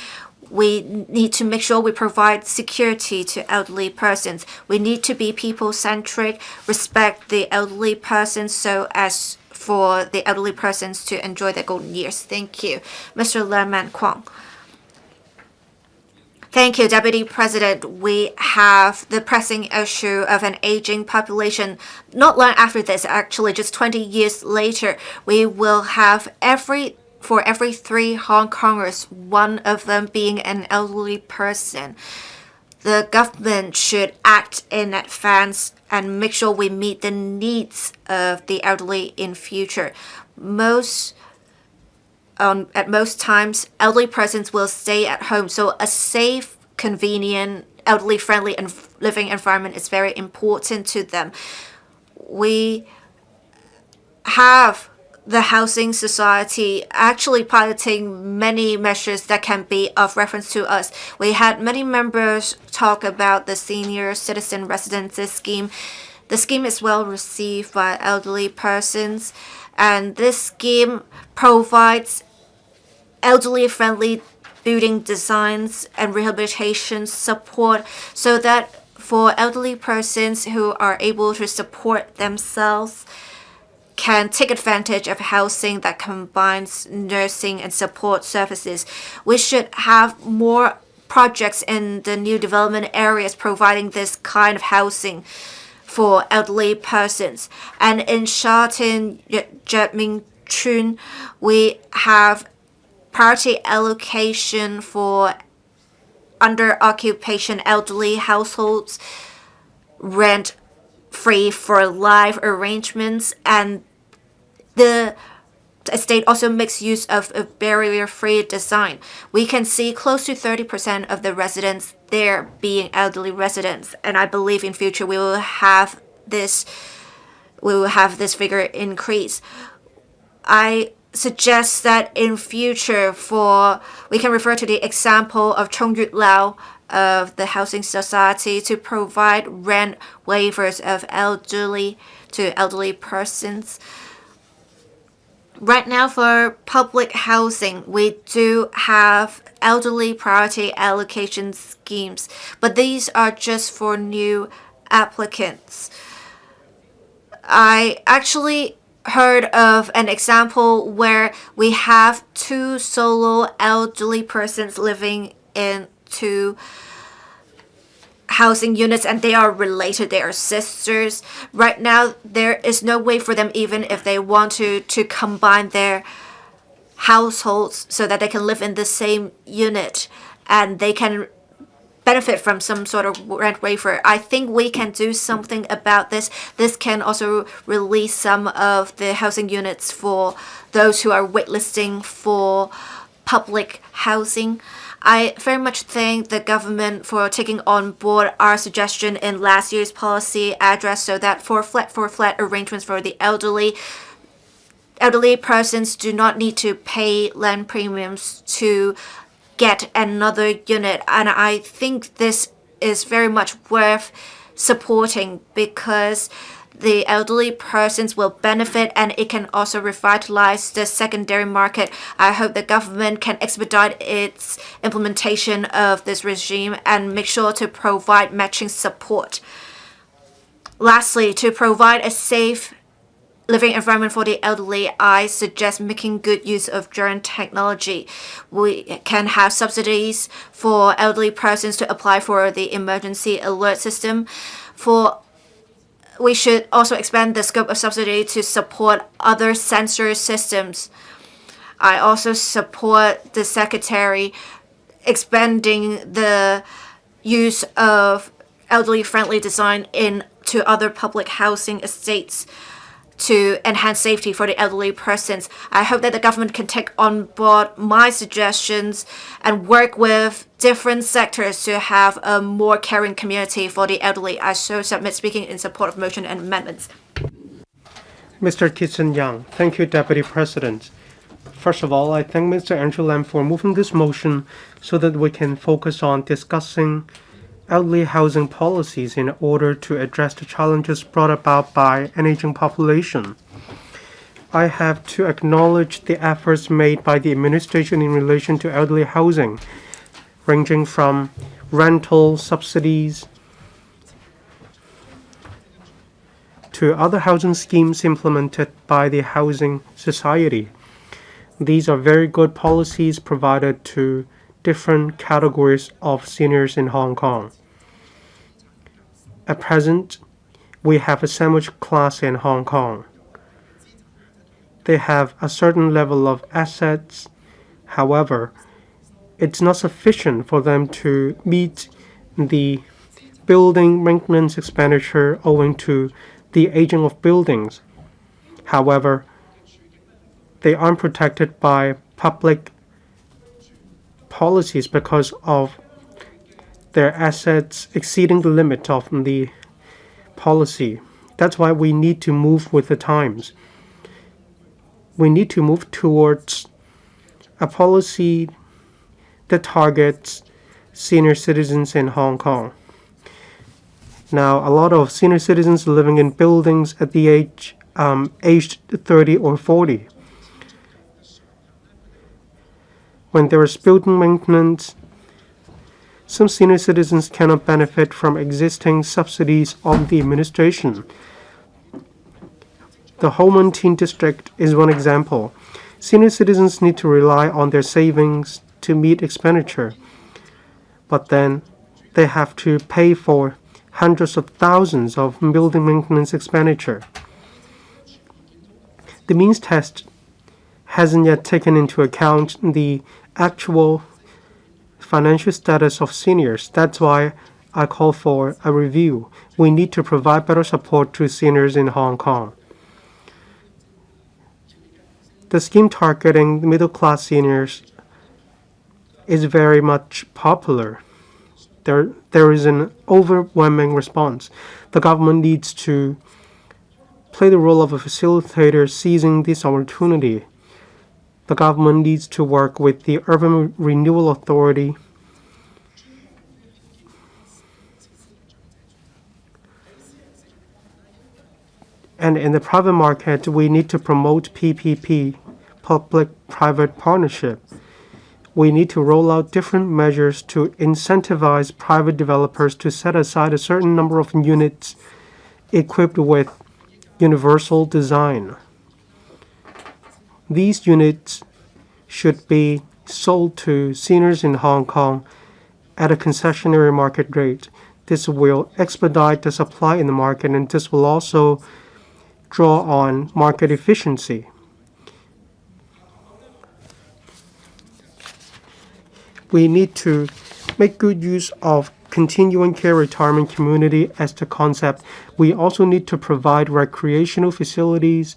We need to make sure we provide security to elderly persons. We need to be people-centric, respect the elderly persons so as for the elderly persons to enjoy their golden years. Thank you. Mr. Lam and Kwong. Thank you, Deputy President. We have the pressing issue of an aging population. Not long after this, actually, just 20 years later, we will have for every 3 Hong Kongers, one of them being an elderly person. The government should act in advance and make sure we meet the needs of the elderly in future. At most times, elderly persons will stay at home, so a safe, convenient, elderly-friendly living environment is very important to them. We have the Housing Society actually piloting many measures that can be of reference to us. We had many members talk about the Senior Citizen Residences Scheme. The scheme is well received by elderly persons, and this scheme provides elderly-friendly building designs and rehabilitation support so that for elderly persons who are able to support themselves can take advantage of housing that combines nursing and support services. We should have more projects in the new development areas providing this kind of housing for elderly persons. And in Sha Tin, Ming Chun, we have priority allocation for under occupation elderly households, rent free for life arrangements, and the estate also makes use of a barrier-free design. We can see close to 30% of the residents there being elderly residents, and I believe in future we will have this figure increase. I suggest that in future we can refer to the example of Chun-keung of the Housing Society to provide rent waivers of elderly persons. Right now for public housing, we do have elderly priority allocation schemes, but these are just for new applicants. I actually heard of an example where we have two solo elderly persons living in two housing units and they are related, they are sisters. Right now there is no way for them, even if they want to combine their households so that they can live in the same unit and they can benefit from some sort of rent waiver. I think we can do something about this. This can also release some of the housing units for those who are waitlisting for public housing. I very much thank the government for taking on board our suggestion in last year's policy address so that for flat arrangements for the elderly persons do not need to pay land premiums to get another unit. And I think this is very much worth supporting because the elderly persons will benefit and it can also revitalize the secondary market. I hope the government can expedite its implementation of this regime and make sure to provide matching support. Lastly, to provide a safe living environment for the elderly, I suggest making good use of drone technology. We can have subsidies for elderly persons to apply for the emergency alert system. We should also expand the scope of subsidy to support other sensor systems. I also support the Secretary expanding the use of elderly-friendly design into other public housing estates to enhance safety for the elderly persons. I hope that the government can take on board my suggestions and work with different sectors to have a more caring community for the elderly. I so submit speaking in support of motion and amendments. Mr. Chun-keung, thank you, Deputy President. First of all, I thank Mr. Andrew LAM for moving this motion so that we can focus on discussing elderly housing policies in order to address the challenges brought about by an aging population. I have to acknowledge the efforts made by the administration in relation to elderly housing, ranging from rental subsidies to other housing schemes implemented by the Housing Society. These are very good policies provided to different categories of seniors in Hong Kong. At present, we have a sandwich class in Hong Kong. They have a certain level of assets. However, it's not sufficient for them to meet the building maintenance expenditure owing to the aging of buildings. However, they aren't protected by public policies because of their assets exceeding the limit of the policy. That's why we need to move with the times. We need to move towards a policy that targets senior citizens in Hong Kong. Now, a lot of senior citizens living in buildings at the aged 30 or 40. When there is building maintenance, some senior citizens cannot benefit from existing subsidies of the administration. The Ho Man Tin district is one example. Senior citizens need to rely on their savings to meet expenditure, but then they have to pay for hundreds of thousands of building maintenance expenditure. The means test hasn't yet taken into account the actual financial status of seniors. That's why I call for a review. We need to provide better support to seniors in Hong Kong. The scheme targeting middle-class seniors is very much popular. There is an overwhelming response. The government needs to play the role of a facilitator seizing this opportunity. The government needs to work with the Urban Renewal Authority and in the private market, we need to promote PPP, public-private partnership. We need to roll out different measures to incentivize private developers to set aside a certain number of units equipped with universal design. These units should be sold to seniors in Hong Kong at a concessionary market rate. This will expedite the supply in the market, and this will also draw on market efficiency. We need to make good use of continuing care retirement community as the concept. We also need to provide recreational facilities,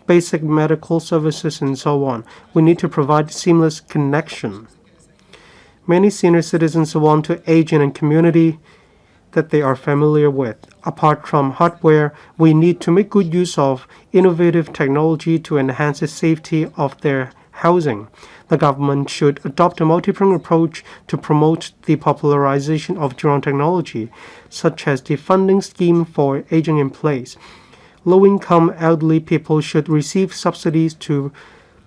basic medical services, and so on. We need to provide seamless connection. Many senior citizens want to age in a community that they are familiar with. Apart from hardware, we need to make good use of innovative technology to enhance the safety of their housing. The government should adopt a multi-pronged approach to promote the popularization of drone technology, such as the funding scheme for aging in place. Low-income elderly people should receive subsidies to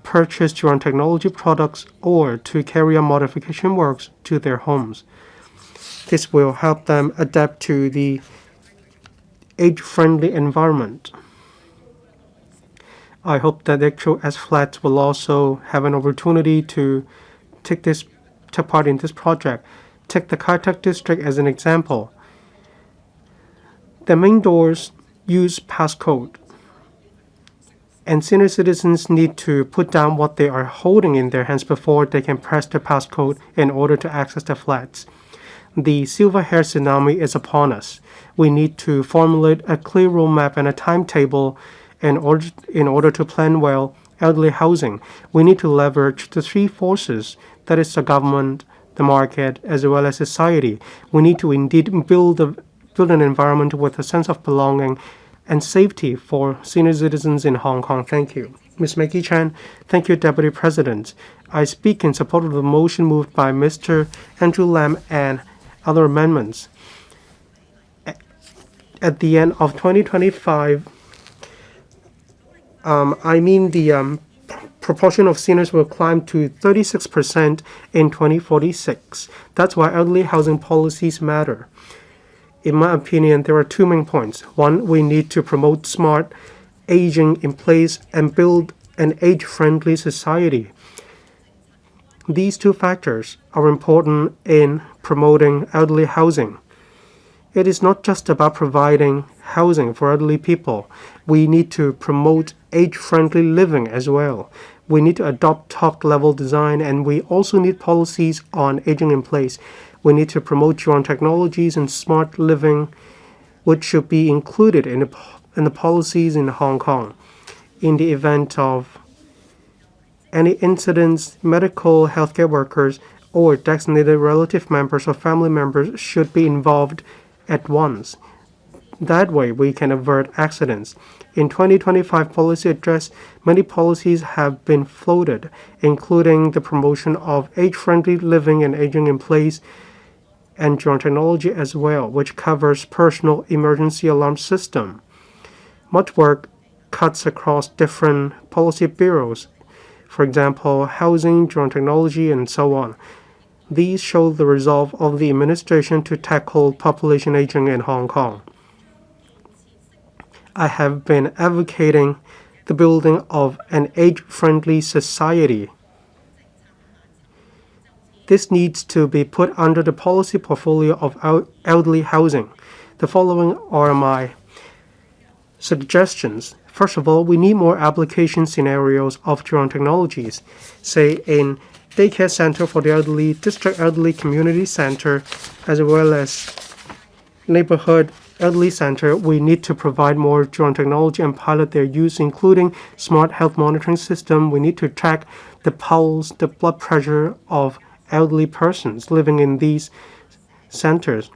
purchase drone technology products or to carry out modification works to their homes. This will help them adapt to the age-friendly environment. I hope that actual S flats will also have an opportunity to take part in this project. Take the Kai Tak district as an example. The main doors use passcode, and senior citizens need to put down what they are holding in their hands before they can press the passcode in order to access the flats. The silver hair tsunami is upon us. We need to formulate a clear roadmap and a timetable in order to plan well elderly housing. We need to leverage the three forces, that is the government, the market, as well as society. We need to indeed build an environment with a sense of belonging and safety for senior citizens in Hong Kong. Thank you. Ms. Maggie Chan. Thank you, Deputy President. I speak in support of the motion moved by Mr. Andrew LAM and other amendments. At the end of 2025, the proportion of seniors will climb to 36% in 2046. That's why elderly housing policies matter. In my opinion, there are two main points. One, we need to promote smart aging in place and build an age-friendly society. These two factors are important in promoting elderly housing. It is not just about providing housing for elderly people. We need to promote age-friendly living as well. We need to adopt top-level design, and we also need policies on aging in place. We need to promote drone technologies and smart living, which should be included in the policies in Hong Kong. In the event of any incidents, medical healthcare workers or designated relative members or family members should be involved at once. That way, we can avert accidents. In 2025 policy address, many policies have been floated, including the promotion of age-friendly living and aging in place, and drone technology as well, which covers personal emergency alarm system. Much work cuts across different policy bureaus, for example, housing, drone technology, and so on. These show the resolve of the administration to tackle population aging in Hong Kong. I have been advocating the building of an age-friendly society. This needs to be put under the policy portfolio of elderly housing. The following are my suggestions. First of all, we need more application scenarios of drone technologies, say in daycare center for the elderly, district elderly community center, as well as neighborhood elderly center. We need to provide more drone technology and pilot their use, including smart health monitoring system. We need to track the pulse, the blood pressure of elderly persons living in these centers.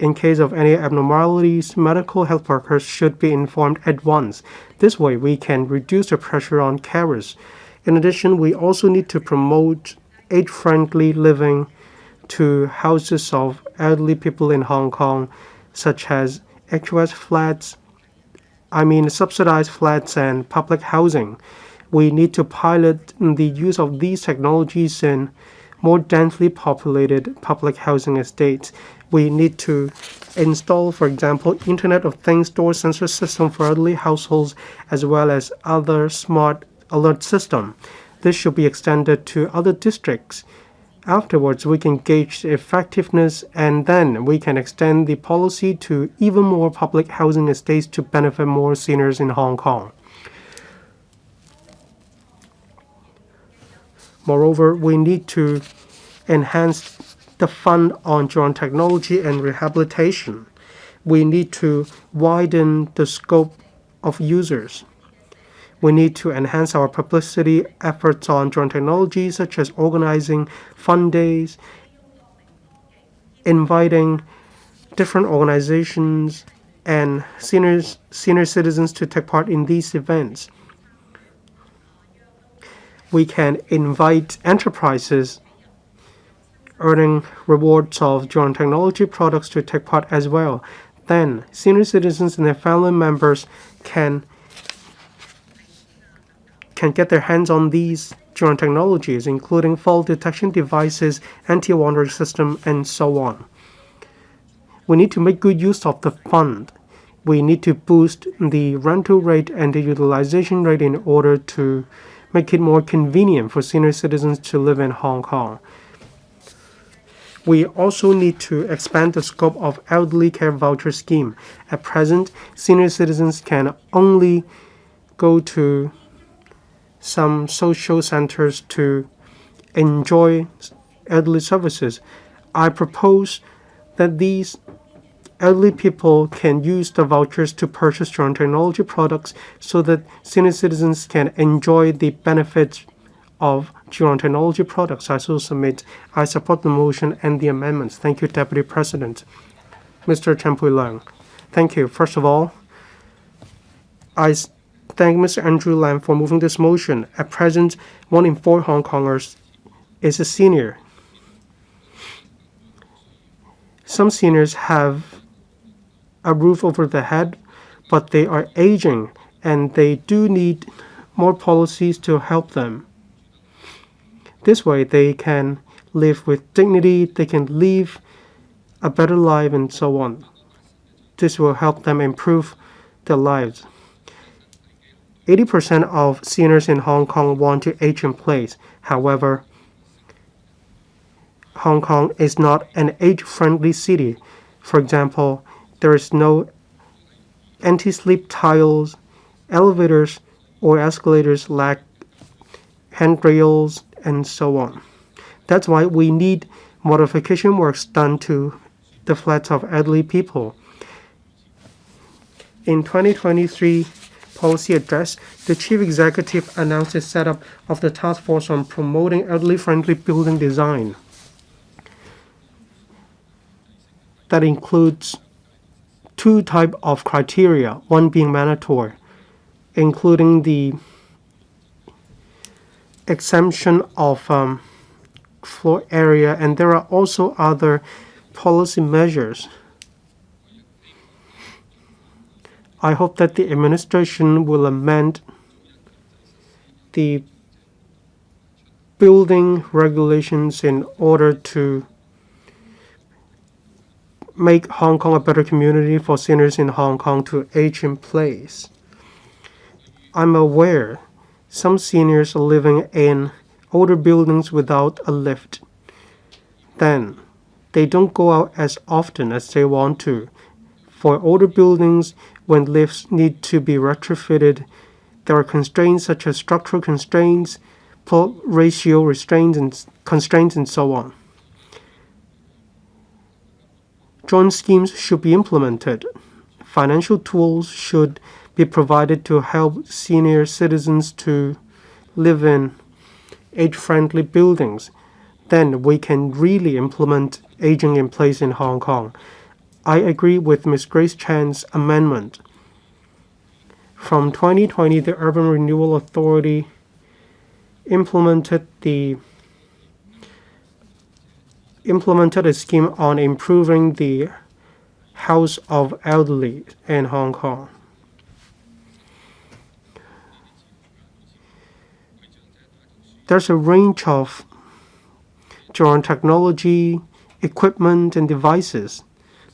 In case of any abnormalities, medical health workers should be informed at once. This way, we can reduce the pressure on carers. In addition, we also need to promote age-friendly living to houses of elderly people in Hong Kong, such as HOS flats, subsidized flats and public housing. We need to pilot the use of these technologies in more densely populated public housing estates. We need to install, for example, Internet of Things door sensor system for elderly households, as well as other smart alert system. This should be extended to other districts. Afterwards, we can gauge the effectiveness, and then we can extend the policy to even more public housing estates to benefit more seniors in Hong Kong. Moreover, we need to enhance the fund on drone technology and rehabilitation. We need to widen the scope of users. We need to enhance our publicity efforts on drone technology, such as organizing fun days, inviting different organizations and senior citizens to take part in these events. We can invite enterprises earning rewards of drone technology products to take part as well. Then, senior citizens and their family members can get their hands on these drone technologies, including fall detection devices, anti-wandering system, and so on. We need to make good use of the fund. We need to boost the rental rate and the utilization rate in order to make it more convenient for senior citizens to live in Hong Kong. We also need to expand the scope of elderly care voucher scheme. At present, senior citizens can only go to some social centers to enjoy elderly services. I propose that these elderly people can use the vouchers to purchase drone technology products so that senior citizens can enjoy the benefits of drone technology products. I support the motion and the amendments. Thank you, Deputy President. Mr. Chen Pui-Leung. Thank you. First of all, I thank Mr. Andrew LAM for moving this motion. At present, 1 in 4 Hong Kongers is a senior. Some seniors have a roof over their head, but they are aging and they do need more policies to help them. This way, they can live with dignity, they can live a better life, and so on. This will help them improve their lives. 80% of seniors in Hong Kong want to age in place. However, Hong Kong is not an age-friendly city. For example, there is no anti-slip tiles, elevators or escalators lack handrails, and so on. That's why we need modification works done to the flats of elderly people. In 2023 policy address, the Chief Executive announced the setup of the task force on promoting elderly-friendly building design. That includes 2 types of criteria, one being mandatory, including the exemption of floor area, and there are also other policy measures. I hope that the administration will amend the building regulations in order to make Hong Kong a better community for seniors in Hong Kong to age in place. I'm aware some seniors are living in older buildings without a lift. Then, they don't go out as often as they want to. For older buildings, when lifts need to be retrofitted, there are constraints such as structural constraints, plot ratio restraints, and constraints, and so on. Joint schemes should be implemented. Financial tools should be provided to help senior citizens to live in age-friendly buildings. Then we can really implement aging in place in Hong Kong. I agree with Ms. Grace Chan's amendment. From 2020, the Urban Renewal Authority implemented a scheme on improving the House of Elderly in Hong Kong. There's a range of sector on technology, equipment, and devices.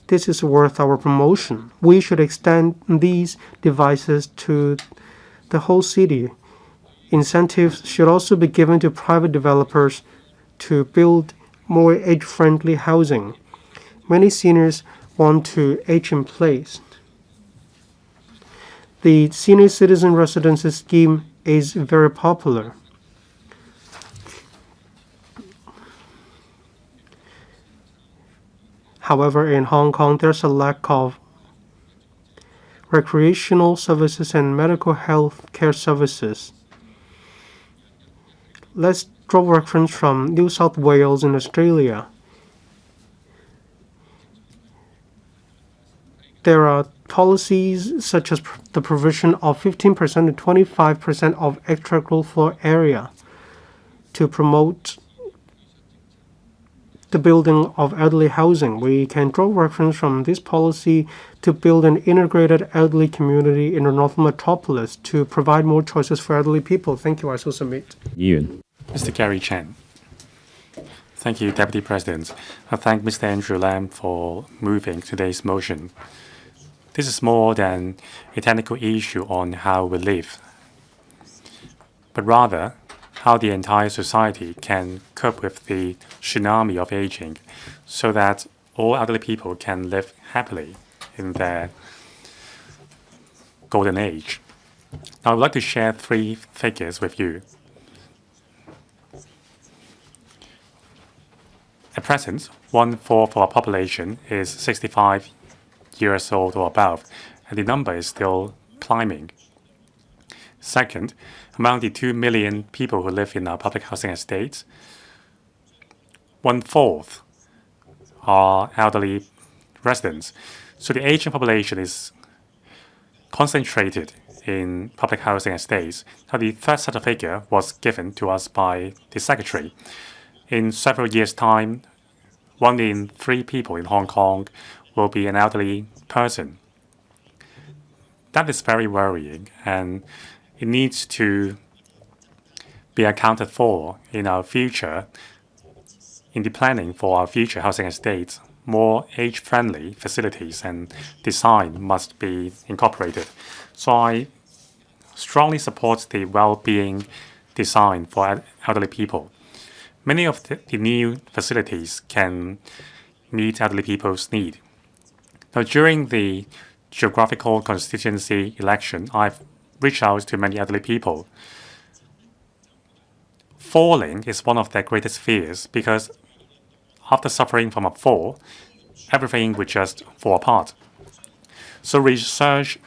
This is worth our promotion. We should extend these devices to the whole city. Incentives should also be given to private developers to build more age-friendly housing. Many seniors want to age in place. The senior citizen residency scheme is very popular. However, in Hong Kong, there's a lack of recreational services and medical health care services. Let's draw reference from New South Wales in Australia. There are policies such as the provision of 15% to 25% of extra-ground floor area to promote the building of elderly housing. We can draw reference from this policy to build an integrated elderly community in the Northern Metropolis to provide more choices for elderly people. Thank you. I shall submit. Mr. Gary Chen. Thank you, Deputy President. I thank Mr. Andrew Lam for moving today's motion. This is more than a technical issue on how we live, but rather how the entire society can cope with the tsunami of aging so that all elderly people can live happily in their golden age. Now, I would like to share 3 figures with you. At present, 1/4 of our population is 65 years old or above, and the number is still climbing. Second, among the 2 million people who live in our public housing estates, 1/4 are elderly residents. So the aging population is concentrated in public housing estates. Now, the third set of figure was given to us by the Secretary. In several years' time, 1 in 3 people in Hong Kong will be an elderly person. That is very worrying, and it needs to be accounted for in our future, in the planning for our future housing estates. More age-friendly facilities and design must be incorporated. So I strongly support the well-being design for elderly people. Many of the new facilities can meet elderly people's need. Now, during the geographical constituency election, I've reached out to many elderly people. Falling is one of their greatest fears because after suffering from a fall, everything would just fall apart. So research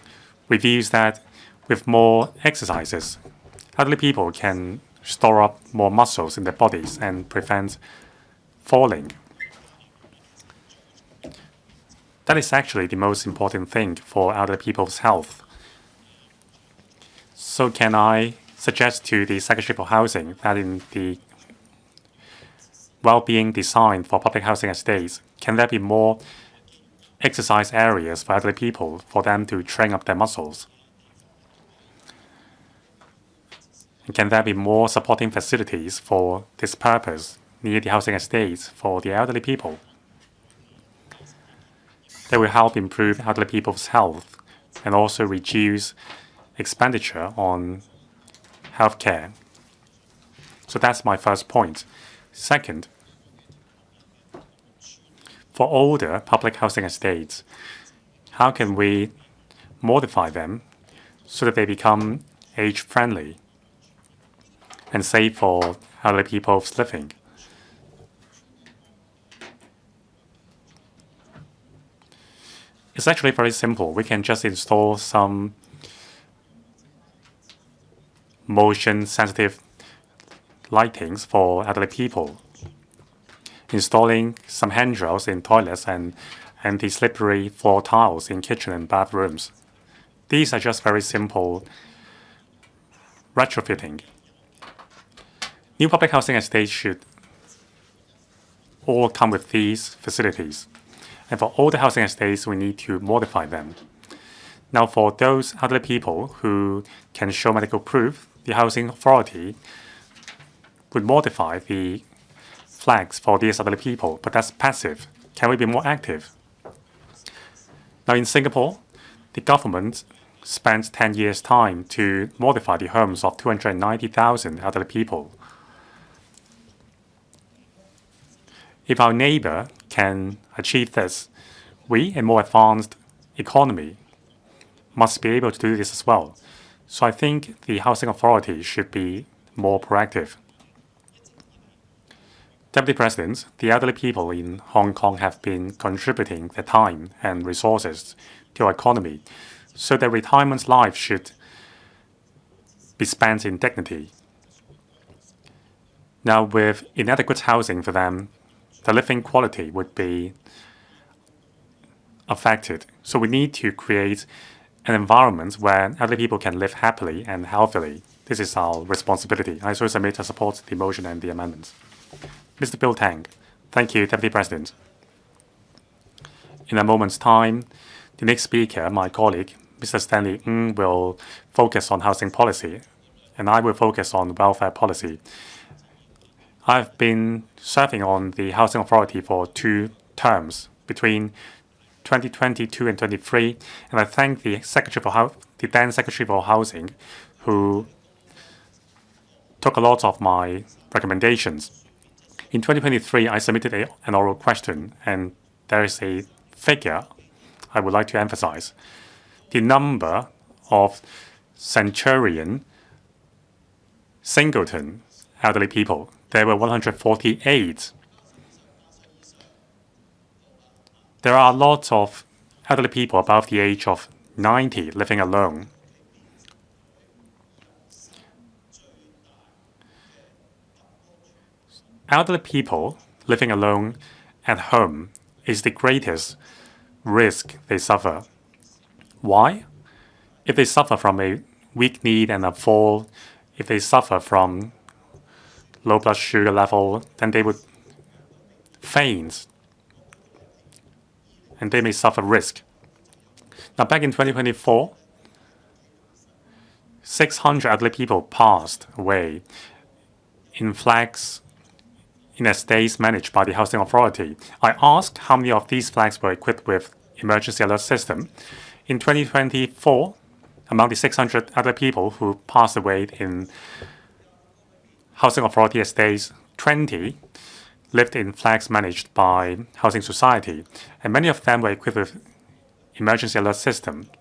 reveals that with more exercises, elderly people can store up more muscles in their bodies and prevent falling. That is actually the most important thing for elderly people's health. So can I suggest to the Secretary for Housing that in the well-being design for public housing estates, can there be more exercise areas for elderly people for them to train up their muscles? And can there be more supporting facilities for this purpose near the housing estates for the elderly people? That will help improve elderly people's health and also reduce expenditure on healthcare. So that's my first point. Second, for older public housing estates, how can we modify them so that they become age-friendly and safe for elderly people's living? It's actually very simple. We can just install some motion-sensitive lightings for elderly people, installing some handrails in toilets and anti-slippery floor tiles in kitchen and bathrooms. These are just very simple retrofitting. New public housing estates should all come with these facilities. And for older housing estates, we need to modify them. Now, for those elderly people who can show medical proof, the housing authority would modify the flags for these elderly people, but that's passive. Can we be more active? Now in Singapore, the government spent 10 years' time to modify the homes of 290,000 elderly people. If our neighbor can achieve this, we, a more advanced economy, must be able to do this as well. So I think the housing authority should be more proactive. Deputy President, the elderly people in Hong Kong have been contributing their time and resources to our economy, so their retirement life should be spent in dignity. Now, with inadequate housing for them, the living quality would be affected. So we need to create an environment where elderly people can live happily and healthily. This is our responsibility. I so submit to support the motion and the amendments. Mr. Bill Tang. Thank you, Deputy President. In a moment's time, the next speaker, my colleague, Mr. Stanley Ng, will focus on housing policy, and I will focus on welfare policy. I've been serving on the Housing Authority for 2 terms between 2022 and 23, and I thank the then Secretary for Housing, who took a lot of my recommendations. In 2023, I submitted an oral question, and there is a figure I would like to emphasize. The number of Centurion, Singleton elderly people, there were 148. There are a lot of elderly people above the age of 90 living alone. Elderly people living alone at home is the greatest risk they suffer. Why? If they suffer from a weak knee and a fall, if they suffer from low blood sugar level, then they would faint and they may suffer risk. Now, back in 2024, 600 elderly people passed away in flags in estates managed by the Housing Authority. I asked how many of these flags were equipped with emergency alert system. In 2024, among the 600 elderly people who passed away in Housing Authority estates, 20 lived in flats managed by Housing Society, and many of them were equipped with emergency alert system,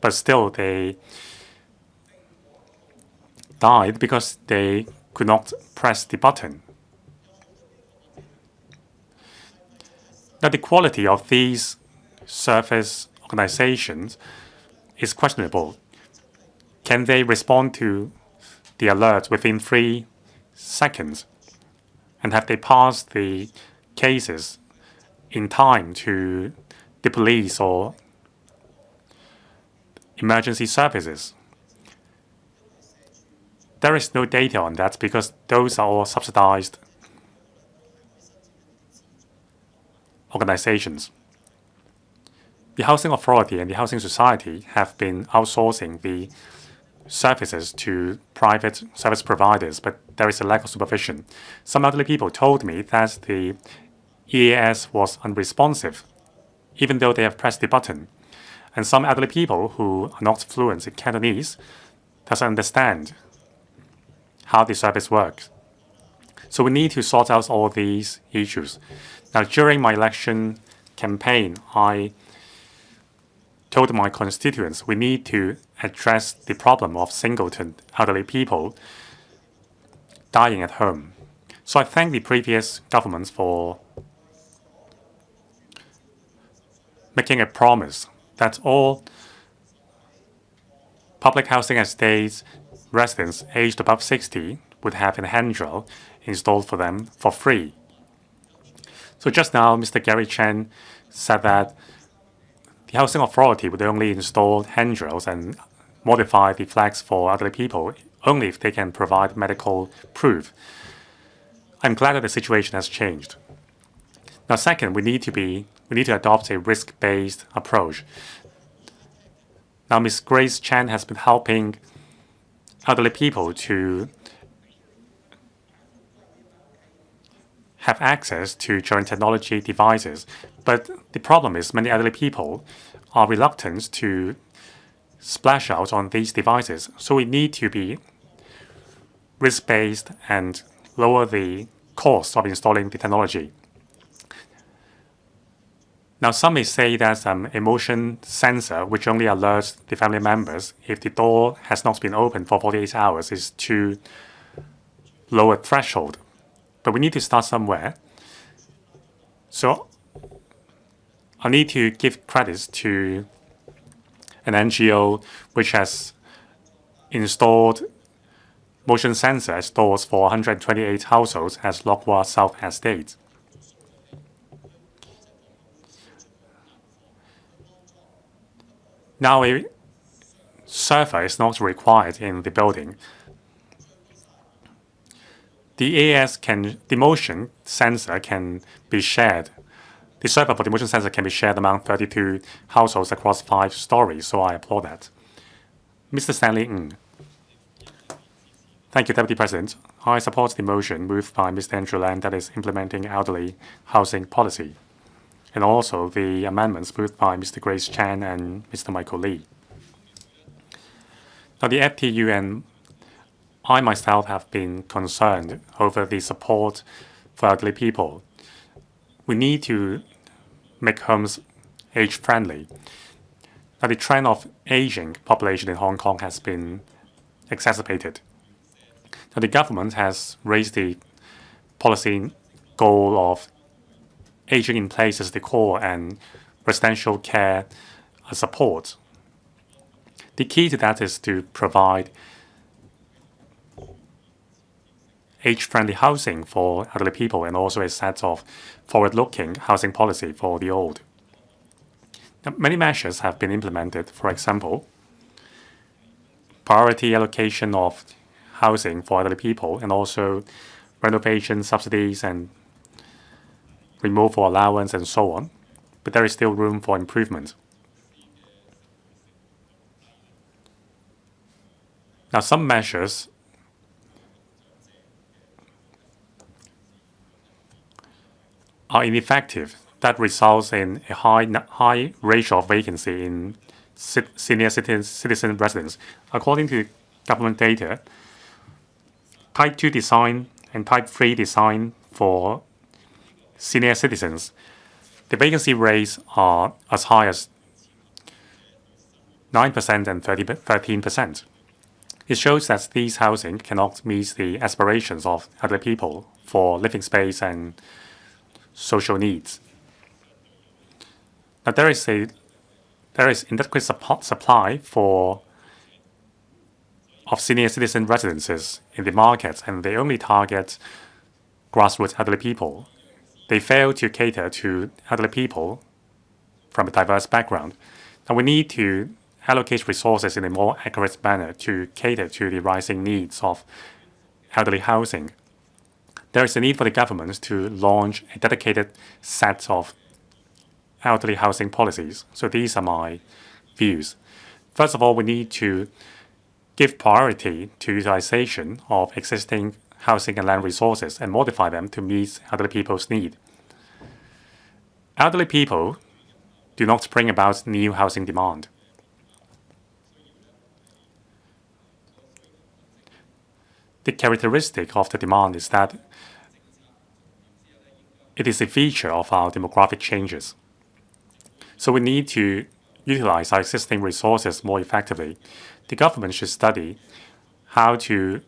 but still they died because they could not press the button. Now, the quality of these service organizations is questionable. Can they respond to the alert within 3 seconds? And have they passed the cases in time to the police or emergency services? There is no data on that because those are all subsidized organizations. The Housing Authority and the Housing Society have been outsourcing the services to private service providers, but there is a lack of supervision. Some elderly people told me that the EAS was unresponsive, even though they have pressed the button. And some elderly people who are not fluent in Cantonese doesn't understand how the service works. So we need to sort out all these issues. Now, during my election campaign, I told my constituents we need to address the problem of singleton elderly people dying at home. So I thank the previous governments for making a promise that all public housing estates residents aged above 60 would have a handrail installed for them for free. So just now, Mr. Gary Chen said that the Housing Authority would only install handrails and modify the flags for elderly people only if they can provide medical proof. I'm glad that the situation has changed. Now, second, we need to adopt a risk-based approach. Now, Ms. Grace Chan has been helping elderly people to have access to current technology devices. But the problem is many elderly people are reluctant to splash out on these devices. So we need to be risk-based and lower the cost of installing the technology. Now, some may say that a motion sensor, which only alerts the family members if the door has not been opened for 48 hours, is too low a threshold. But we need to start somewhere. So I need to give credits to an NGO which has installed motion sensor at doors for 128 households at Lokwar South Estate. Now, a server is not required in the building. The motion sensor can be shared. The server for the motion sensor can be shared among 32 households across 5 stories, so I applaud that. Mr. Stanley Ng. Thank you, Deputy President. I support the motion moved by Mr. Andrew LAM that is implementing elderly housing policy, and also the amendments moved by Mr. Grace Chan and Mr. Michael Lee. Now, the FTU and I myself have been concerned over the support for elderly people. We need to make homes age-friendly. Now, the trend of aging population in Hong Kong has been exacerbated. Now, the government has raised the policy goal of aging in place as the core and residential care support. The key to that is to provide age-friendly housing for elderly people and also a set of forward-looking housing policy for the old. Now, many measures have been implemented. For example, priority allocation of housing for elderly people and also renovation subsidies and removal allowance and so on. But there is still room for improvement. Now, some measures are ineffective. That results in a high ratio of vacancy in senior citizen residents. According to government data, Type 2 design and Type 3 design for senior citizens, the vacancy rates are as high as 9% and 13%. It shows that these housing cannot meet the aspirations of elderly people for living space and social needs. Now, there is inadequate supply of senior citizen residences in the market, and they only target grassroots elderly people. They fail to cater to elderly people from a diverse background. Now, we need to allocate resources in a more accurate manner to cater to the rising needs of elderly housing. There is a need for the government to launch a dedicated set of elderly housing policies. So these are my views. First of all, we need to give priority to utilization of existing housing and land resources and modify them to meet elderly people's need. Elderly people do not bring about new housing demand. The characteristic of the demand is that it is a feature of our demographic changes. So we need to utilize our existing resources more effectively. The government should study how to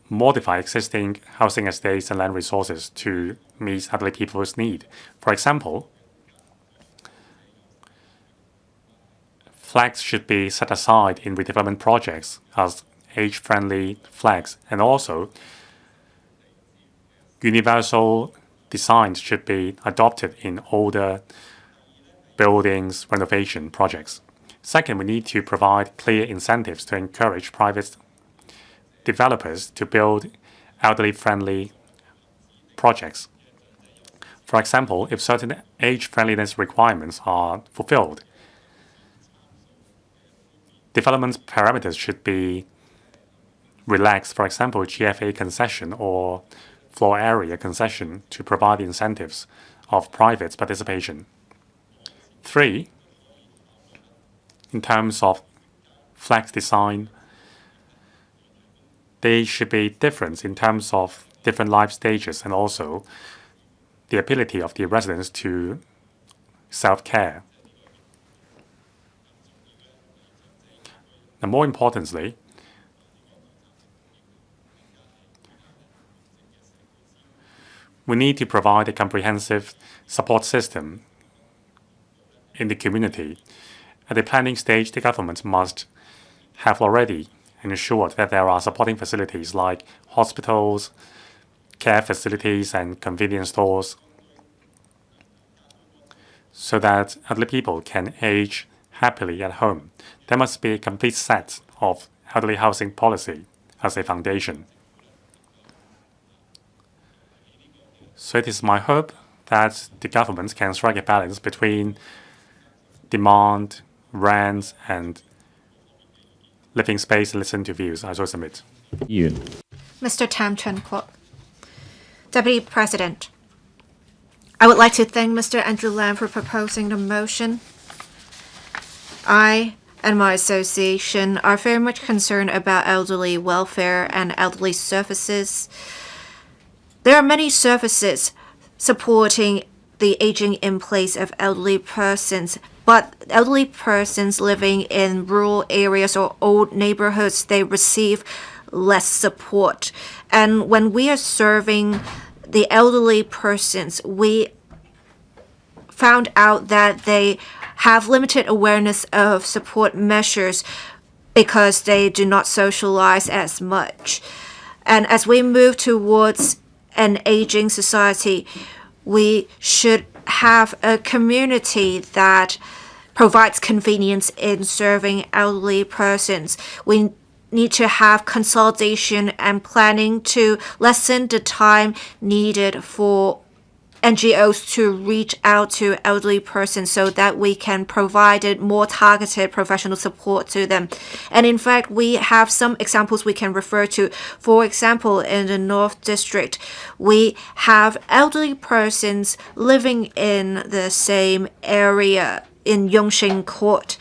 modify existing housing estates and land resources to meet elderly people's need. For example, flags should be set aside in redevelopment projects as age-friendly flags, and also universal designs should be adopted in older buildings renovation projects. Second, we need to provide clear incentives to encourage private developers to build elderly-friendly projects. For example, if certain age-friendliness requirements are fulfilled, development parameters should be relaxed. For example, GFA concession or floor area concession to provide the incentives of private participation. 3, in terms of flex design, they should be different in terms of different life stages and also the ability of the residents to self-care. And more importantly, we need to provide a comprehensive support system in the community. At the planning stage, the government must have already ensured that there are supporting facilities like hospitals, care facilities, and convenience stores so that elderly people can age happily at home. There must be a complete set of elderly housing policy as a foundation. So it is my hope that the government can strike a balance between demand, rent, and living space and listen to views. I so submit. Mr. Tam Chun-keung. Deputy President, I would like to thank Mr. Andrew LAM for proposing the motion. I and my association are very much concerned about elderly welfare and elderly services. There are many services supporting the aging in place of elderly persons, but elderly persons living in rural areas or old neighborhoods, they receive less support. And when we are serving the elderly persons, we found out that they have limited awareness of support measures because they do not socialize as much. And as we move towards an aging society, we should have a community that provides convenience in serving elderly persons. We need to have consolidation and planning to lessen the time needed for NGOs to reach out to elderly persons so that we can provide more targeted professional support to them. And in fact, we have some examples we can refer to. For example, in the North District, we have elderly persons living in the same area in Yongxing Court,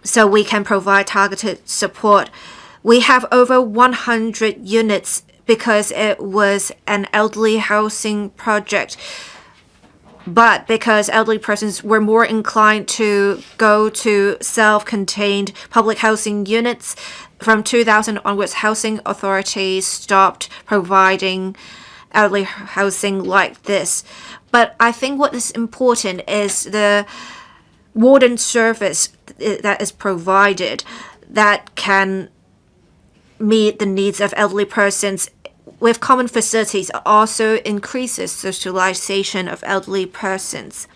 so we can provide targeted support. We have over 100 units because it was an elderly housing project. But because elderly persons were more inclined to go to self-contained public housing units, from 2000 onwards, housing authorities stopped providing elderly housing like this. But I think what is important is the warden service that is provided that can meet the needs of elderly persons with common facilities also increases socialization of elderly persons.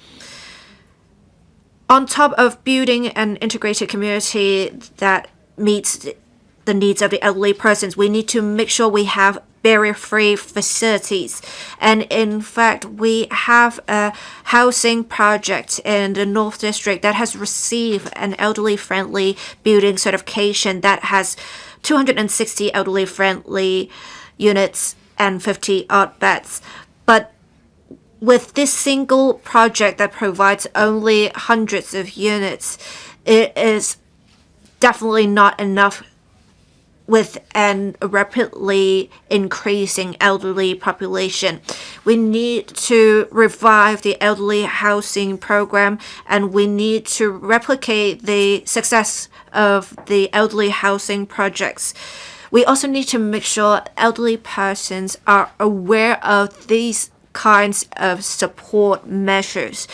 On top of building an integrated community that meets the needs of the elderly persons, we need to make sure we have barrier-free facilities. And in fact, we have a housing project in the North District that has received an elderly-friendly building certification that has 260 elderly-friendly units and 50 odd beds. But with this single project that provides only hundreds of units, it is definitely not enough with a rapidly increasing elderly population. We need to revive the elderly housing program, and we need to replicate the success of the elderly housing projects. We also need to make sure elderly persons are aware of these kinds of support measures.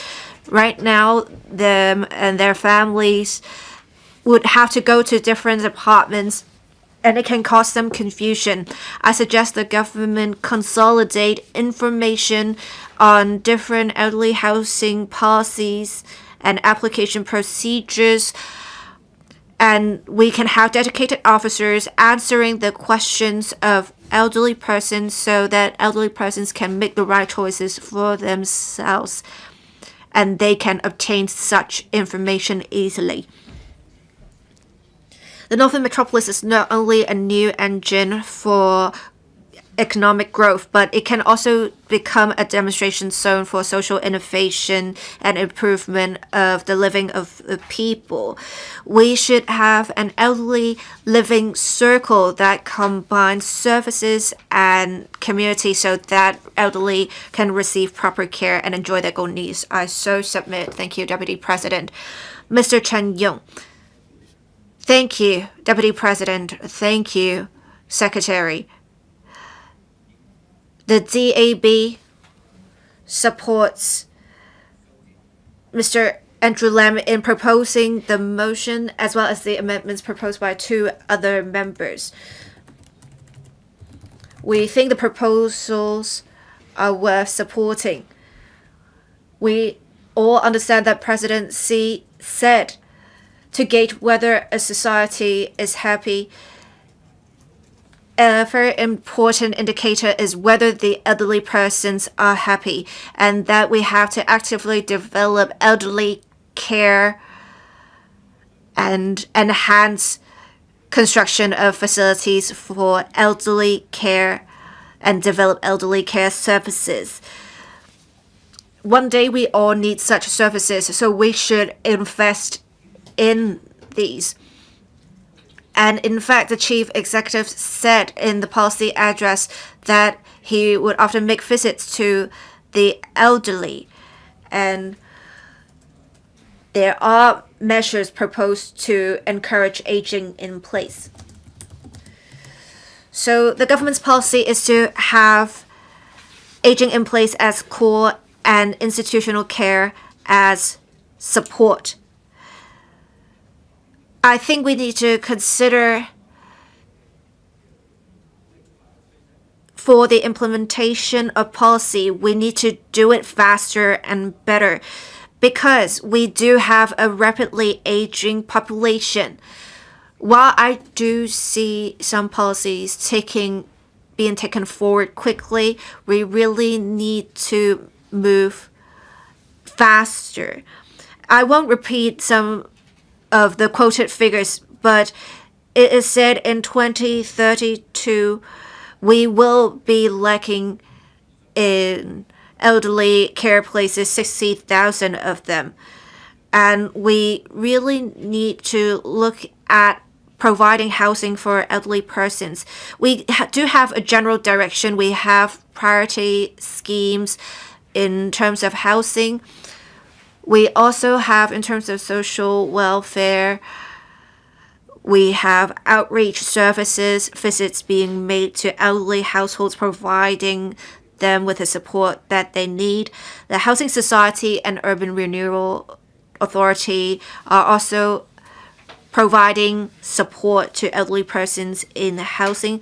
Right now, them and their families would have to go to different apartments, and it can cause some confusion. I suggest the government consolidate information on different elderly housing policies and application procedures, and we can have dedicated officers answering the questions of elderly persons so that elderly persons can make the right choices for themselves, and they can obtain such information easily. The Northern Metropolis is not only a new engine for economic growth, but it can also become a demonstration zone for social innovation and improvement of the living of the people. We should have an elderly living circle that combines services and community so that elderly can receive proper care and enjoy their own needs. I so submit. Thank you, Deputy President. Mr. Chun-keung. Thank you, Deputy President. Thank you, Secretary. The DAB supports Mr. Andrew LAM in proposing the motion as well as the amendments proposed by 2 other members. We think the proposals are worth supporting. We all understand that President Xi said to gauge whether a society is happy, a very important indicator is whether the elderly persons are happy, and that we have to actively develop elderly care and enhance construction of facilities for elderly care and develop elderly care services. One day we all need such services, so we should invest in these. And in fact, the chief executive said in the policy address that he would often make visits to the elderly. And there are measures proposed to encourage aging in place. So the government's policy is to have aging in place as core and institutional care as support. I think we need to consider for the implementation of policy, we need to do it faster and better because we do have a rapidly aging population. While I do see some policies being taken forward quickly, we really need to move faster. I won't repeat some of the quoted figures, but it is said in 2032 we will be lacking in elderly care places, 60,000 of them. And we really need to look at providing housing for elderly persons. We do have a general direction. We have priority schemes in terms of housing. We also have, in terms of social welfare, we have outreach services, visits being made to elderly households, providing them with the support that they need. The Housing Society and Urban Renewal Authority are also providing support to elderly persons in housing.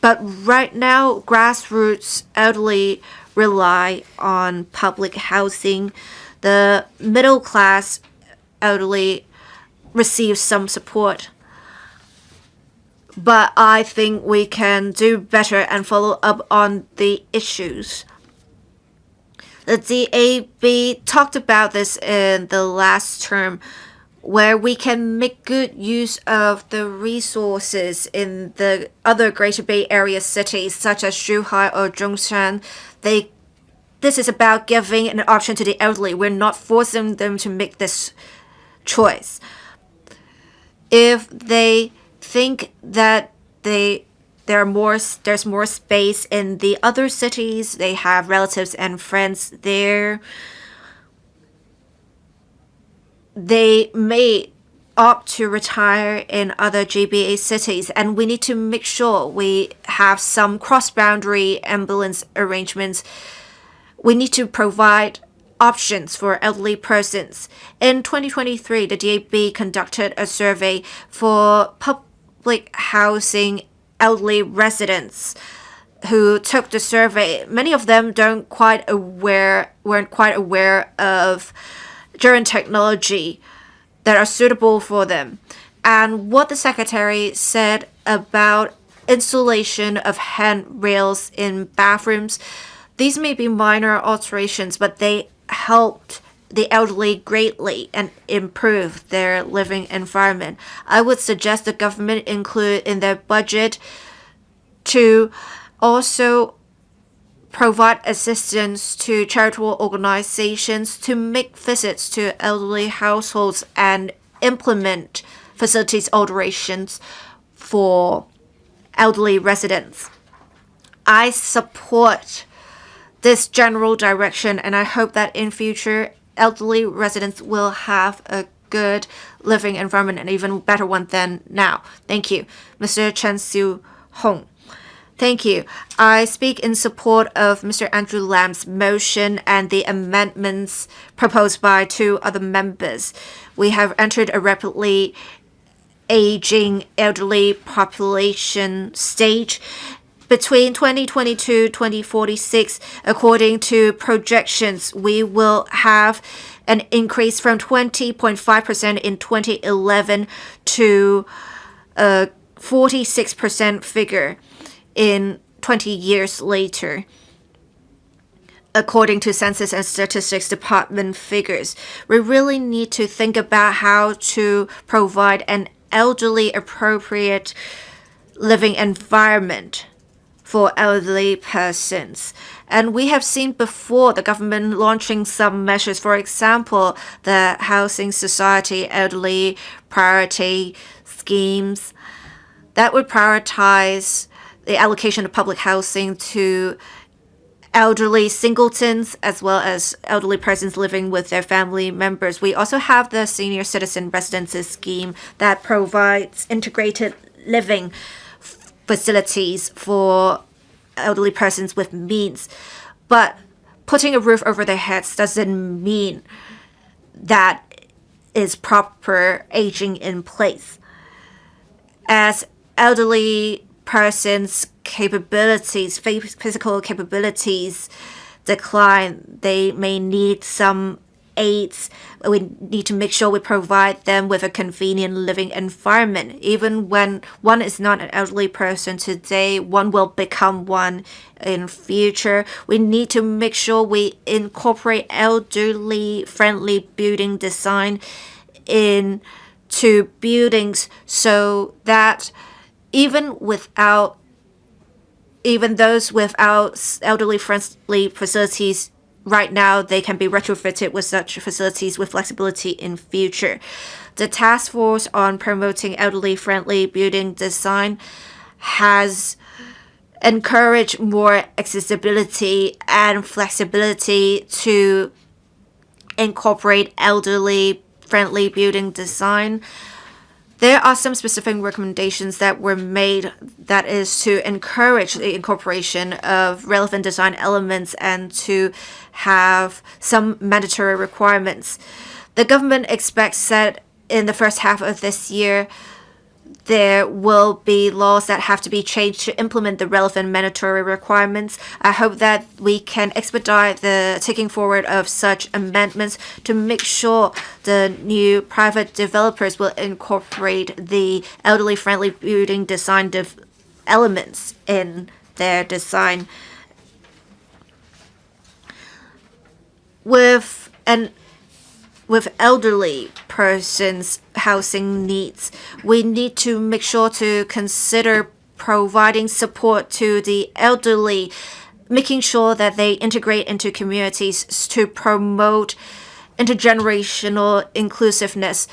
But right now, grassroots elderly rely on public housing. The middle class elderly receive some support. But I think we can do better and follow up on the issues. The DAB talked about this in the last term, where we can make good use of the resources in the other Greater Bay Area cities, such as Zhuhai or Zhongshan. This is about giving an option to the elderly. We're not forcing them to make this choice. If they think that there's more space in the other cities, they have relatives and friends there, they may opt to retire in other GBA cities, and we need to make sure we have some cross-boundary ambulance arrangements. We need to provide options for elderly persons. In 2023, the DAB conducted a survey for public housing elderly residents who took the survey. Many of them weren't quite aware of current technology that are suitable for them. And what the secretary said about installation of handrails in bathrooms, these may be minor alterations, but they helped the elderly greatly and improve their living environment. I would suggest the government include in their budget to also provide assistance to charitable organizations to make visits to elderly households and implement facilities alterations for elderly residents. I support this general direction, and I hope that in future elderly residents will have a good living environment, an even better one than now. Thank you. Mr. Chen Siu-hong. Thank you. I speak in support of Mr. Andrew Lam's motion and the amendments proposed by 2 other members. We have entered a rapidly aging elderly population stage. Between 2022-2046, according to projections, we will have an increase from 20.5% in 2011 to a 46% figure in 20 years later, according to Census and Statistics Department figures. We really need to think about how to provide an elderly appropriate living environment for elderly persons. And we have seen before the government launching some measures, for example, the Housing Society Elderly Priority Schemes that would prioritize the allocation of public housing to elderly singletons as well as elderly persons living with their family members. We also have the Senior Citizen Residences Scheme that provides integrated living facilities for elderly persons with means. But putting a roof over their heads doesn't mean that is proper aging in place. As elderly persons' capabilities, physical capabilities decline, they may need some aids. We need to make sure we provide them with a convenient living environment. Even when one is not an elderly person today, one will become one in future. We need to make sure we incorporate elderly friendly building design into buildings so that even those without elderly friendly facilities right now, they can be retrofitted with such facilities with flexibility in future. The task force on promoting elderly friendly building design has encouraged more accessibility and flexibility to incorporate elderly friendly building design. There are some specific recommendations that were made, that is to encourage the incorporation of relevant design elements and to have some mandatory requirements. The government expects that in the first half of this year, there will be laws that have to be changed to implement the relevant mandatory requirements. I hope that we can expedite the taking forward of such amendments to make sure the new private developers will incorporate the elderly-friendly building design elements in their design. With elderly persons' housing needs, we need to make sure to consider providing support to the elderly, making sure that they integrate into communities to promote intergenerational inclusiveness.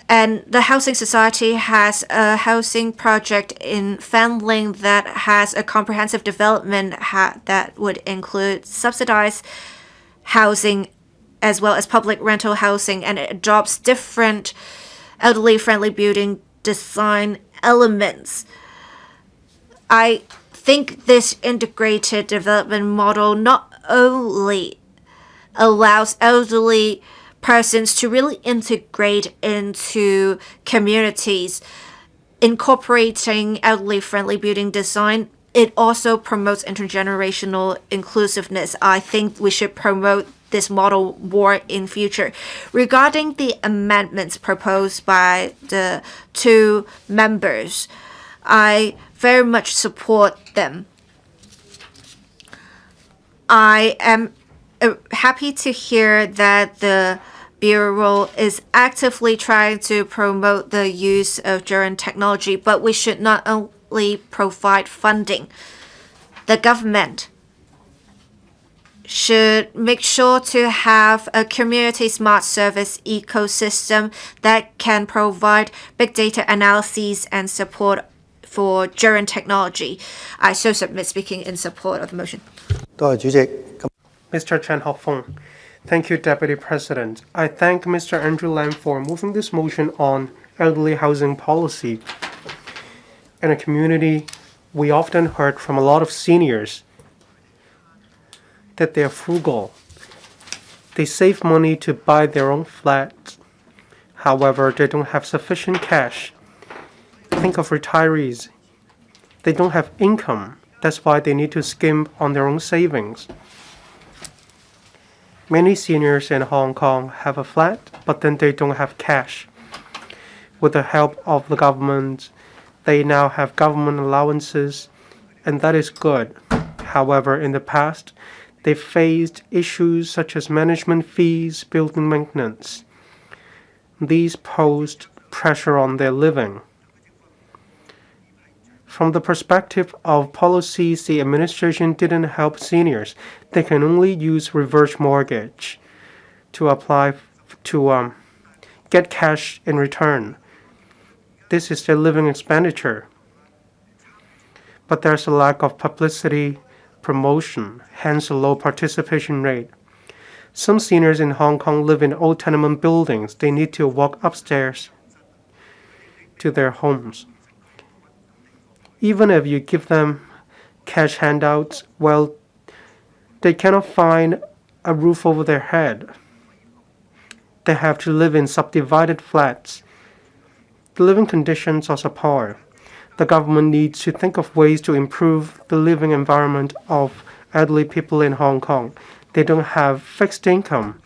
And the Housing Society has a housing project in Fanling that has a comprehensive development that would include subsidized housing as well as public rental housing, and it adopts different elderly-friendly building design elements. I think this integrated development model not only allows elderly persons to really integrate into communities, incorporating elderly-friendly building design, it also promotes intergenerational inclusiveness. I think we should promote this model more in future. Regarding the amendments proposed by the 2 members, I very much support them. I am happy to hear that the Bureau is actively trying to promote the use of drone technology, but we should not adequately provide funding. The government should make sure to have a community smart service ecosystem that can provide big data analyses and support for German technology. I so submit speaking in support of the motion. 多謝主席。 Mr. Chen Haofeng. Thank you, Deputy President. I thank Mr. Andrew Lam for moving this motion on elderly housing policy. In a community, we often heard from a lot of seniors that they are frugal. They save money to buy their own flat. However, they don't have sufficient cash. Think of retirees. They don't have income. That's why they need to skimp on their own savings. Many seniors in Hong Kong have a flat, but then they don't have cash. With the help of the government, they now have government allowances, and that is good. However, in the past, they faced issues such as management fees, building maintenance. These posed pressure on their living. From the perspective of policies, the administration didn't help seniors. They can only use reverse mortgage to apply to get cash in return. This is their living expenditure. But there's a lack of publicity, promotion, hence a low participation rate. Some seniors in Hong Kong live in old tenement buildings. They need to walk upstairs to their homes. Even if you give them cash handouts, well, they cannot find a roof over their head. They have to live in subdivided flats. The living conditions are subpar. The government needs to think of ways to improve the living environment of elderly people in Hong Kong. They don't have fixed income,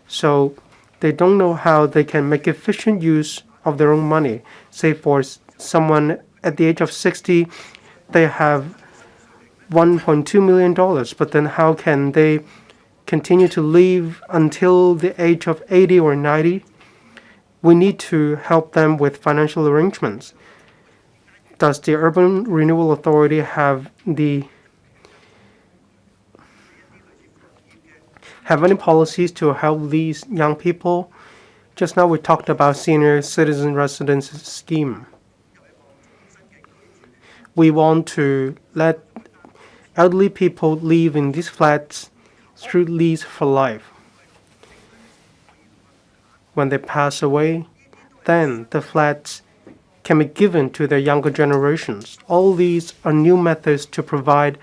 so they don't know how they can make efficient use of their own money. Say for someone at the age of 60, they have $1.2 million, but then how can they continue to live until the age of 80 or 90? We need to help them with financial arrangements. Does the Urban Renewal Authority have any policies to help these young people? Just now we talked about senior citizen residence scheme. We want to let elderly people live in these flats through lease for life. When they pass away, then the flats can be given to their younger generations. All these are new methods to provide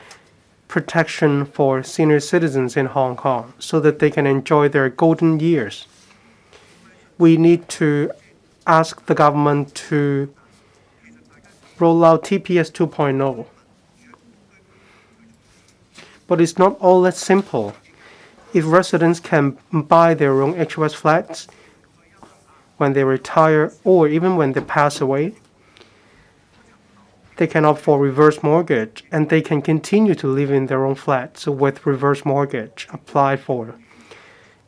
protection for senior citizens in Hong Kong so that they can enjoy their golden years. We need to ask the government to roll out TPS 2.0. But it's not all that simple. If residents can buy their own HOS flats when they retire or even when they pass away, they can opt for reverse mortgage and they can continue to live in their own flats with reverse mortgage applied for.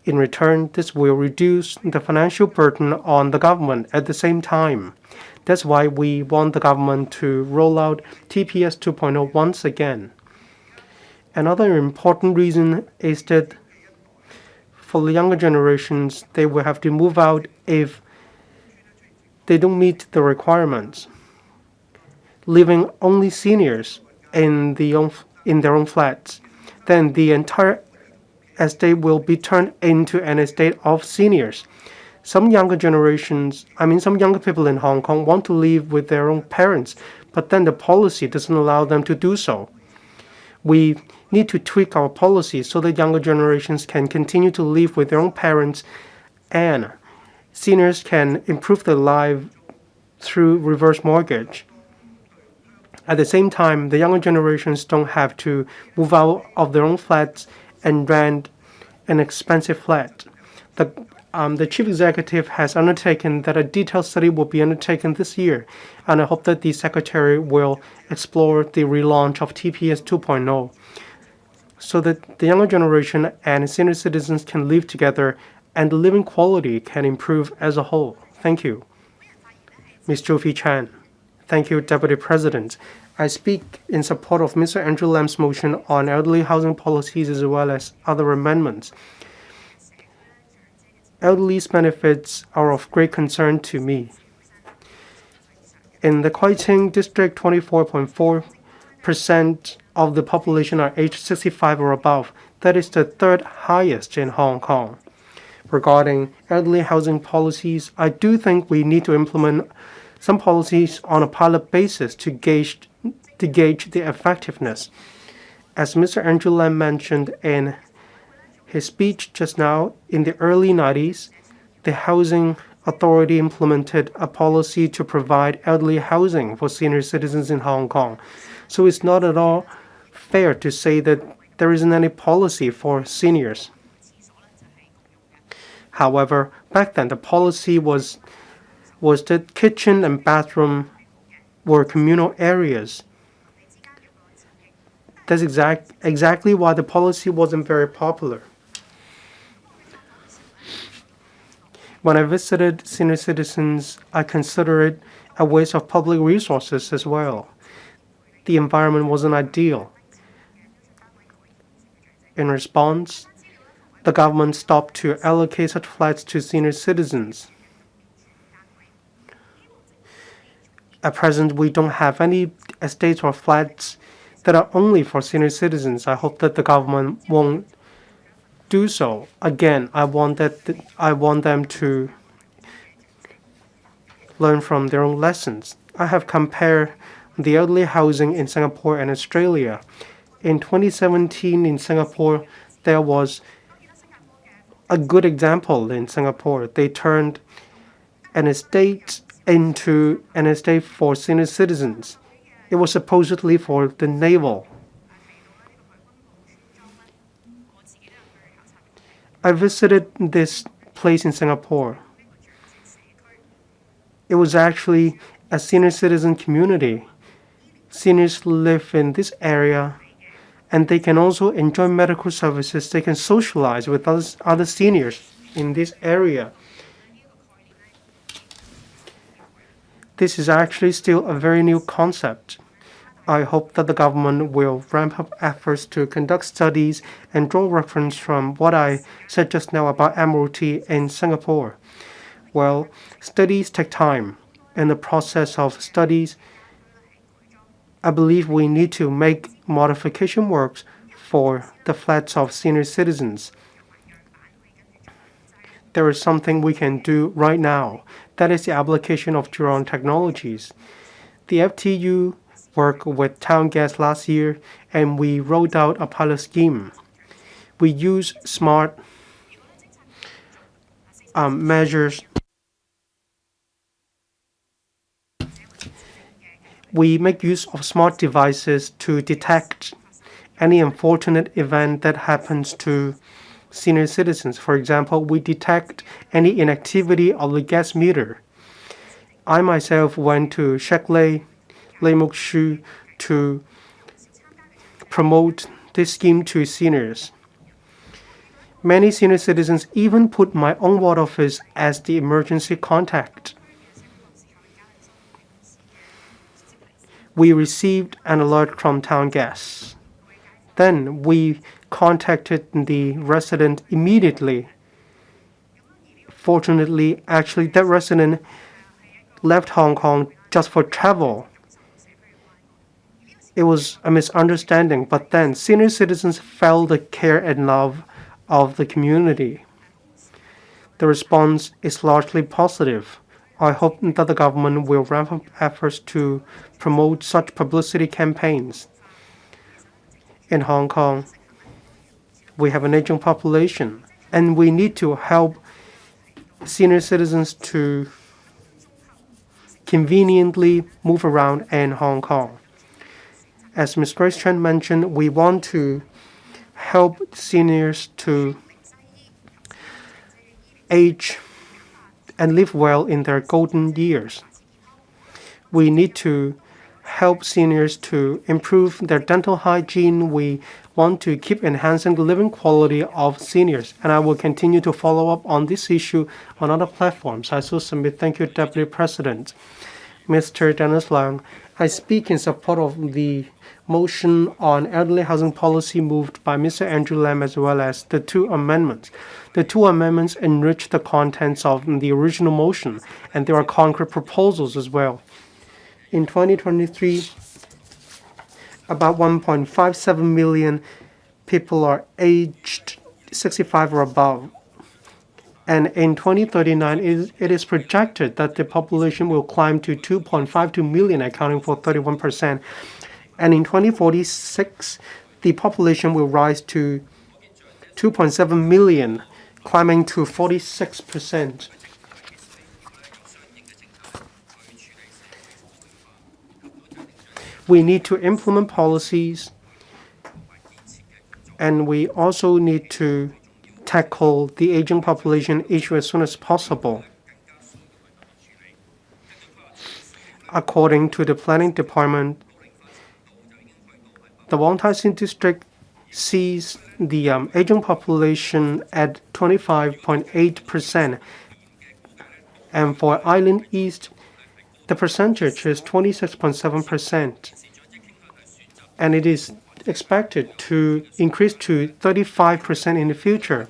In return, this will reduce the financial burden on the government at the same time. That's why we want the government to roll out TPS 2.0 once again. Another important reason is that for the younger generations, they will have to move out if they don't meet the requirements. Leaving only seniors in their own flats, then the entire estate will be turned into an estate of seniors. Some younger people in Hong Kong want to live with their own parents, but then the policy doesn't allow them to do so. We need to tweak our policy so that younger generations can continue to live with their own parents and seniors can improve their life through reverse mortgage. At the same time, the younger generations don't have to move out of their own flats and rent an expensive flat. The chief executive has undertaken that a detailed study will be undertaken this year, and I hope that the secretary will explore the relaunch of TPS 2.0 so that the younger generation and senior citizens can live together and the living quality can improve as a whole. Thank you. Ms. Zhou Chan. Thank you, Deputy President. I speak in support of Mr. Andrew LAM's motion on elderly housing policies as well as other amendments. Elderly's benefits are of great concern to me. In the Chun-keung district, 24.4% of the population are aged 65 or above. That is the third highest in Hong Kong. Regarding elderly housing policies, I do think we need to implement some policies on a pilot basis to gauge the effectiveness. As Mr. Andrew LAM mentioned in his speech just now, in the early 90s, the Housing Authority implemented a policy to provide elderly housing for senior citizens in Hong Kong. So it's not at all fair to say that there isn't any policy for seniors. However, back then the policy was that kitchen and bathroom were communal areas. That's exactly why the policy wasn't very popular. When I visited senior citizens, I consider it a waste of public resources as well. The environment wasn't ideal. In response, the government stopped to allocate such flats to senior citizens. At present, we don't have any estates or flats that are only for senior citizens. I hope that the government won't do so. Again, I want them to learn from their own lessons. I have compared the elderly housing in Singapore and Australia. In 2017 in Singapore, there was a good example in Singapore. They turned an estate into an estate for senior citizens. It was supposedly for the naval. I visited this place in Singapore. It was actually a senior citizen community. Seniors live in this area, and they can also enjoy medical services. They can socialize with other seniors in this area. This is actually still a very new concept. I hope that the government will ramp up efforts to conduct studies and draw reference from what I said just now about Admiralty in Singapore. Well, studies take time. In the process of studies, I believe we need to make modification works for the flats of senior citizens. There is something we can do right now. That is the application of drone technologies. The FTU worked with town gas last year, and we rolled out a pilot scheme. We use smart measures. We make use of smart devices to detect any unfortunate event that happens to senior citizens. For example, we detect any inactivity of the gas meter. I myself went to Lei Mok Shu to promote this scheme to seniors. Many senior citizens even put my own ward office as the emergency contact. We received an alert from town gas. Then we contacted the resident immediately. Fortunately, actually, that resident left Hong Kong just for travel. It was a misunderstanding, but then senior citizens felt the care and love of the community. The response is largely positive. I hope that the government will ramp up efforts to promote such publicity campaigns. In Hong Kong, we have an aging population, and we need to help senior citizens to conveniently move around in Hong Kong. As Ms. Grace Chen mentioned, we want to help seniors to age and live well in their golden years. We need to help seniors to improve their dental hygiene. We want to keep enhancing the living quality of seniors, and I will continue to follow up on this issue on other platforms. I so submit. Thank you, Deputy President. Mr. Dennis Lam. I speak in support of the motion on elderly housing policy moved by Mr. Andrew LAM as well as the two amendments. The two amendments enrich the contents of the original motion, and there are concrete proposals as well. In 2023, about 1.57 million people are aged 65 or above. And in 2039, it is projected that the population will climb to 2.52 million, accounting for 31%. And in 2046, the population will rise to 2.7 million, climbing to 46%. We need to implement policies, and we also need to tackle the aging population issue as soon as possible. According to the Planning Department, the Wong Tai Sin District sees the aging population at 25.8%, and for Island East, the percentage is 26.7%, and it is expected to increase to 35% in the future.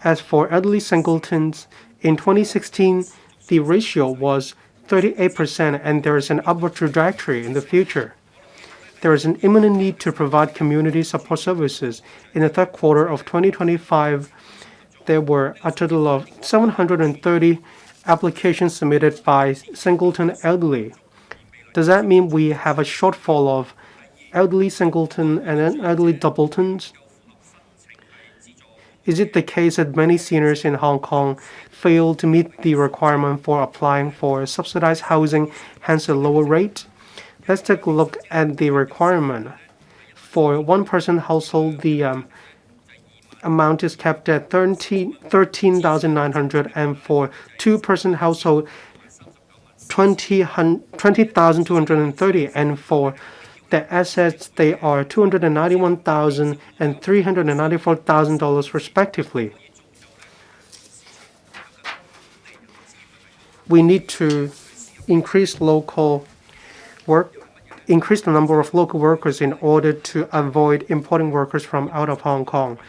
As for elderly singletons, in 2016, the ratio was 38%, and there is an upward trajectory in the future. There is an imminent need to provide community support services. In the third quarter of 2025, there were a total of 730 applications submitted by singleton elderly. Does that mean we have a shortfall of elderly singleton and elderly doubletons? Is it the case that many seniors in Hong Kong fail to meet the requirement for applying for subsidized housing, hence a lower rate? Let's take a look at the requirement. For one-person household, the amount is kept at 13,900, and for two-person household, 20,230, and for the assets, they are $291,000 and $394,000 respectively. We need to increase the number of local workers in order to avoid importing workers from out of Hong Kong.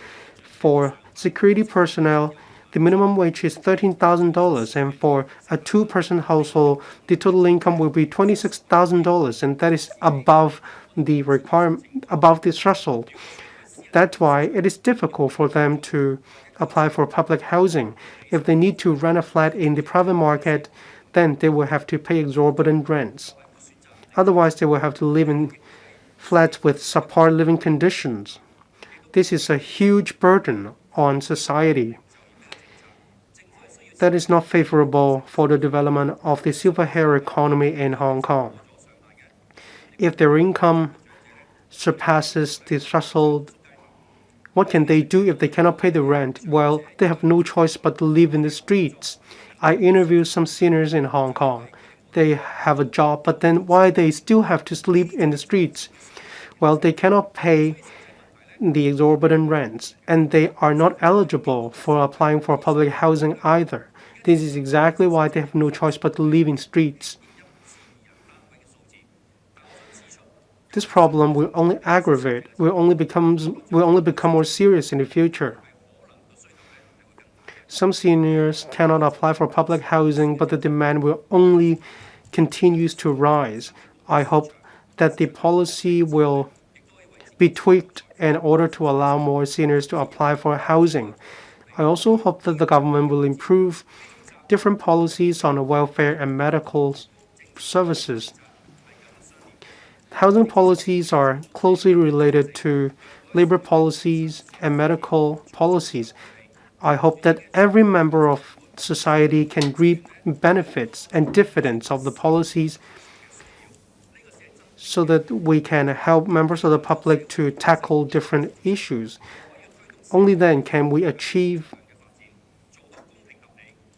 For security personnel, the minimum wage is $13,000, and for a two-person household, the total income will be $26,000, and that is above the threshold. That's why it is difficult for them to apply for public housing. If they need to rent a flat in the private market, then they will have to pay exorbitant rents. Otherwise, they will have to live in flats with subpar living conditions. This is a huge burden on society. That is not favorable for the development of the silver hair economy in Hong Kong. If their income surpasses the threshold, what can they do if they cannot pay the rent? Well, they have no choice but to live in the streets. I interviewed some seniors in Hong Kong. They have a job, but then why they still have to sleep in the streets? Well, they cannot pay the exorbitant rents, and they are not eligible for applying for public housing either. This is exactly why they have no choice but to live in streets. This problem will only aggravate, will only become more serious in the future. Some seniors cannot apply for public housing, but the demand will only continues to rise. I hope that the policy will be tweaked in order to allow more seniors to apply for housing. I also hope that the government will improve different policies on welfare and medical services. Housing policies are closely related to labor policies and medical policies. I hope that every member of society can reap benefits and dividends of the policies so that we can help members of the public to tackle different issues. Only then can we achieve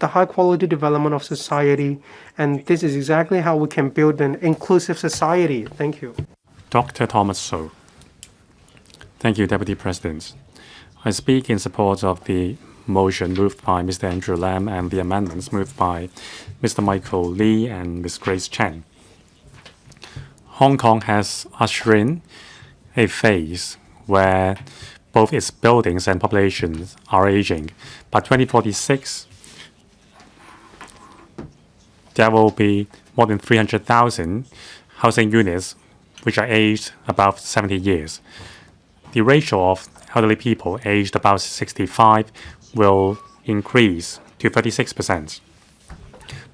the high-quality development of society, and this is exactly how we can build an inclusive society. Thank you. Dr. Thomas So. Thank you, Deputy President. I speak in support of the motion moved by Mr. Andrew Lam and the amendments moved by Mr. Michael Lee and Ms. Grace Chen. Hong Kong has ushered in a phase where both its buildings and populations are aging. By 2046, there will be more than 300,000 housing units which are aged above 70 years. The ratio of elderly people aged above 65 will increase to 36%.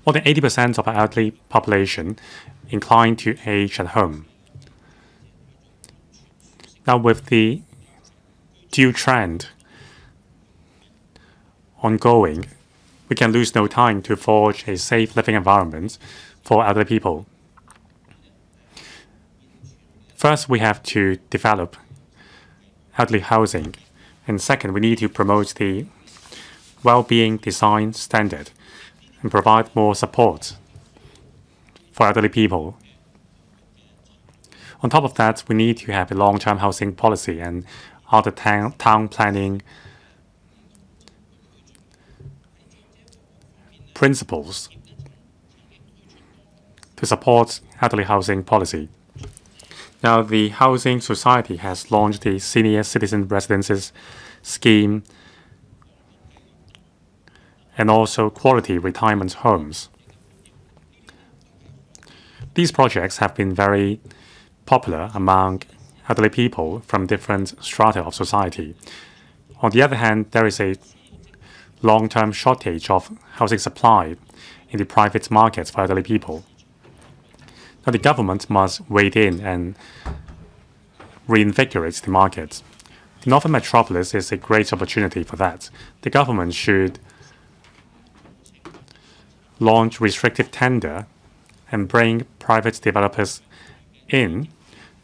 More than 80% of our elderly population inclined to age at home. Now, with the due trend ongoing, we can lose no time to forge a safe living environment for elderly people. First, we have to develop elderly housing. And second, we need to promote the well-being design standard and provide more support for elderly people. On top of that, we need to have a long-term housing policy and other town planning principles to support elderly housing policy. Now, the Housing Society has launched the Senior Citizen Residences Scheme and also quality retirement homes. These projects have been very popular among elderly people from different strata of society. On the other hand, there is a long-term shortage of housing supply in the private markets for elderly people. Now, the government must wade in and reinvigorate the market. The Northern Metropolis is a great opportunity for that. The government should launch restrictive tender and bring private developers in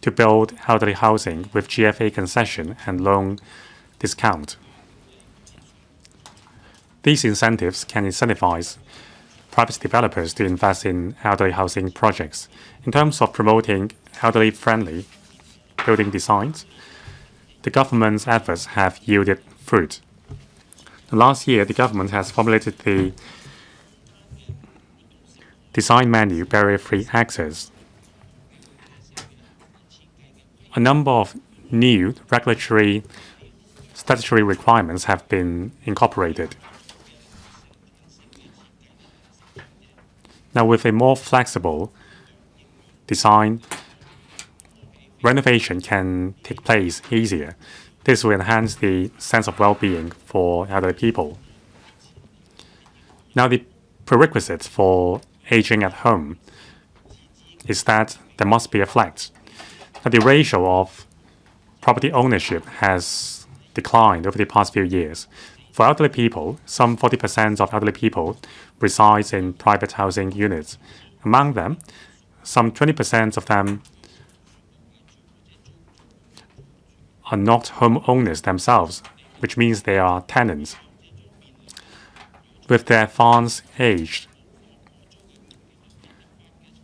to build elderly housing with GFA concession and loan discount. These incentives can incentivize private developers to invest in elderly housing projects. In terms of promoting elderly-friendly building designs, the government's efforts have yielded fruit. Last year, the government has formulated the design menu barrier-free access. A number of new regulatory statutory requirements have been incorporated. Now, with a more flexible design, renovation can take place easier. This will enhance the sense of well-being for elderly people. Now, the prerequisites for aging at home is that there must be a flat. Now, the ratio of property ownership has declined over the past few years. For elderly people, some 40% of elderly people resides in private housing units. Among them, some 20% of them are not homeowners themselves, which means they are tenants. With their advanced age,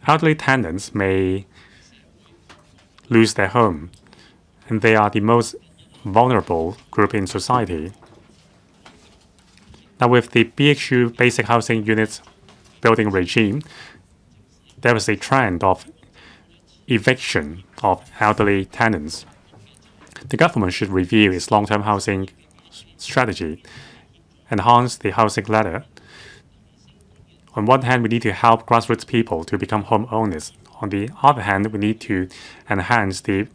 elderly tenants may lose their home, and they are the most vulnerable group in society. Now, with the BHU basic housing units building regime, there is a trend of eviction of elderly tenants. The government should review its long-term housing strategy, enhance the housing ladder. On one hand, we need to help grassroots people to become homeowners. On the other hand, we need to enhance the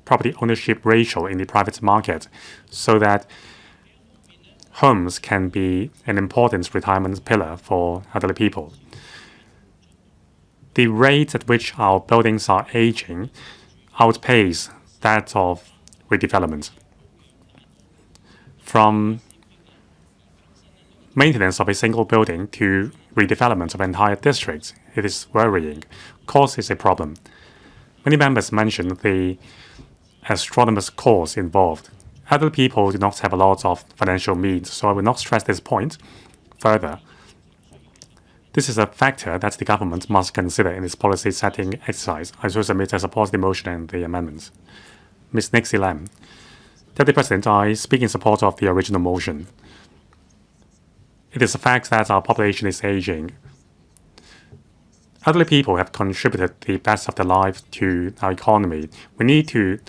property ownership ratio in the private market so that homes can be an important retirement pillar for elderly people. The rate at which our buildings are aging outpaces that of redevelopment. From maintenance of a single building to redevelopment of entire districts, it is worrying. Cost is a problem. Many members mentioned the astronomous cost involved. Elderly people do not have a lot of financial means, so I will not stress this point further. This is a factor that the government must consider in its policy setting exercise. I so submit I support the motion and the amendments. Ms. Nixie Lam. Deputy President, I speak in support of the original motion. it is a fact that our population is aging. Elderly people have contributed the best of their life to our economy. We need to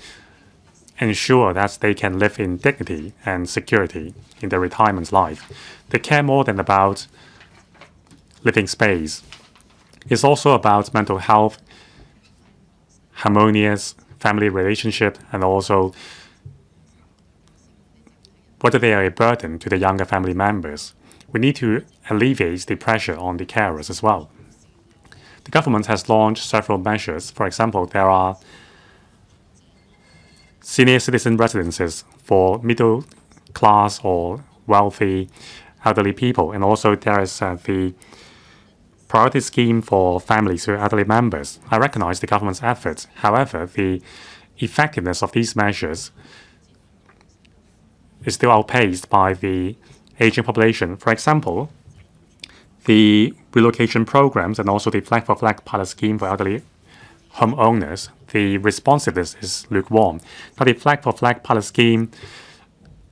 ensure that they can live in dignity and security in their retirement life. They care more than about living space. It's also about mental health, harmonious family relationship, and also whether they are a burden to the younger family members. We need to alleviate the pressure on the carers as well. The government has launched several measures. For example, there are senior citizen residences for middle class or wealthy elderly people, and also there is the priority scheme for families with elderly members. I recognize the government's efforts. However, the effectiveness of these measures is still outpaced by the aging population. For example, the relocation programs and also the flag-for-flag pilot scheme for elderly homeowners, the responsiveness is lukewarm. Now, the flag-for-flag pilot scheme,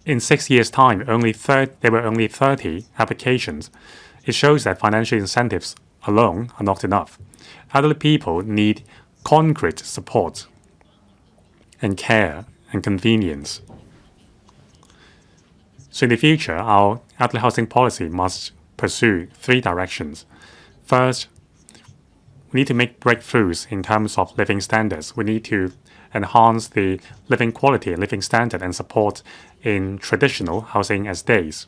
in 6 years' time, there were only 30 applications. It shows that financial incentives alone are not enough. Elderly people need concrete support and care and convenience. So in the future, our elderly housing policy must pursue 3 directions. First, we need to make breakthroughs in terms of living standards. We need to enhance the living quality and living standard and support in traditional housing estates.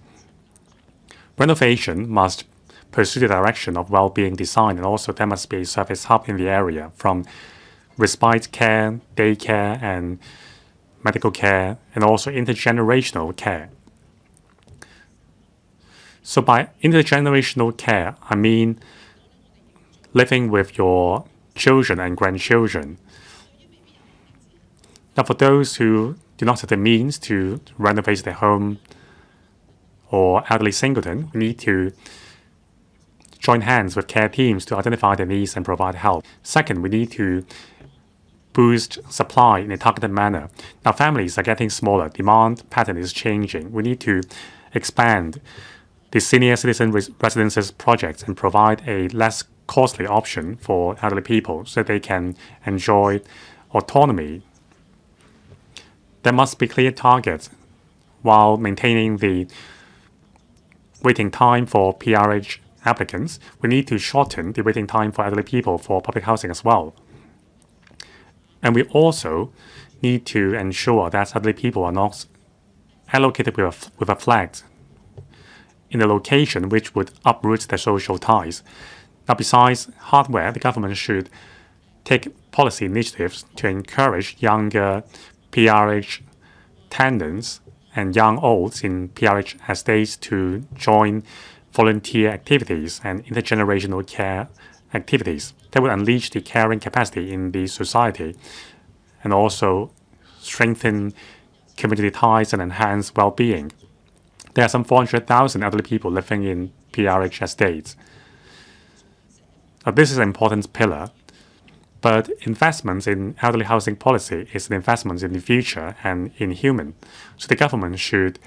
Renovation must pursue the direction of well-being design, and also there must be a service hub in the area from respite care, daycare, and medical care, and also intergenerational care. So by intergenerational care, I mean living with your children and grandchildren. Now, for those who do not have the means to renovate their home or elderly singleton, we need to join hands with care teams to identify their needs and provide help. Second, we need to boost supply in a targeted manner. Now, families are getting smaller. Demand pattern is changing. We need to expand the senior citizen residences projects and provide a less costly option for elderly people so they can enjoy autonomy. There must be clear targets while maintaining the waiting time for PRH applicants. We need to shorten the waiting time for elderly people for public housing as well. And we also need to ensure that elderly people are not allocated with a flat in a location which would uproot their social ties. Now, besides hardware, the government should take policy initiatives to encourage younger PRH tenants and young olds in PRH estates to join volunteer activities and intergenerational care activities that will unleash the caring capacity in the society and also strengthen community ties and enhance well-being. There are some 400,000 elderly people living in PRH estates. Now, this is an important pillar, but investments in elderly housing policy is an investment in the future and in human. So the government should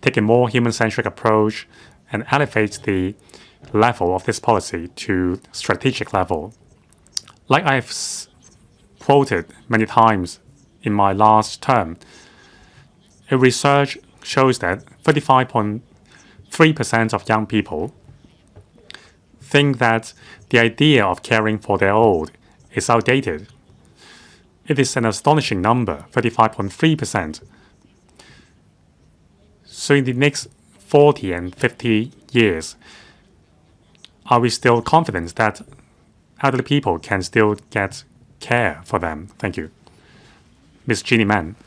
take a more human-centric approach and elevate the level of this policy to strategic level. Like I've quoted many times in my last term, a research shows that 35.3% of young people think that the idea of caring for their old is outdated. It is an astonishing number, 35.3%. So in the next 40 and 50 years, are we still confident that elderly people can still get care for them? Thank you. Ms. Jeannie Mann.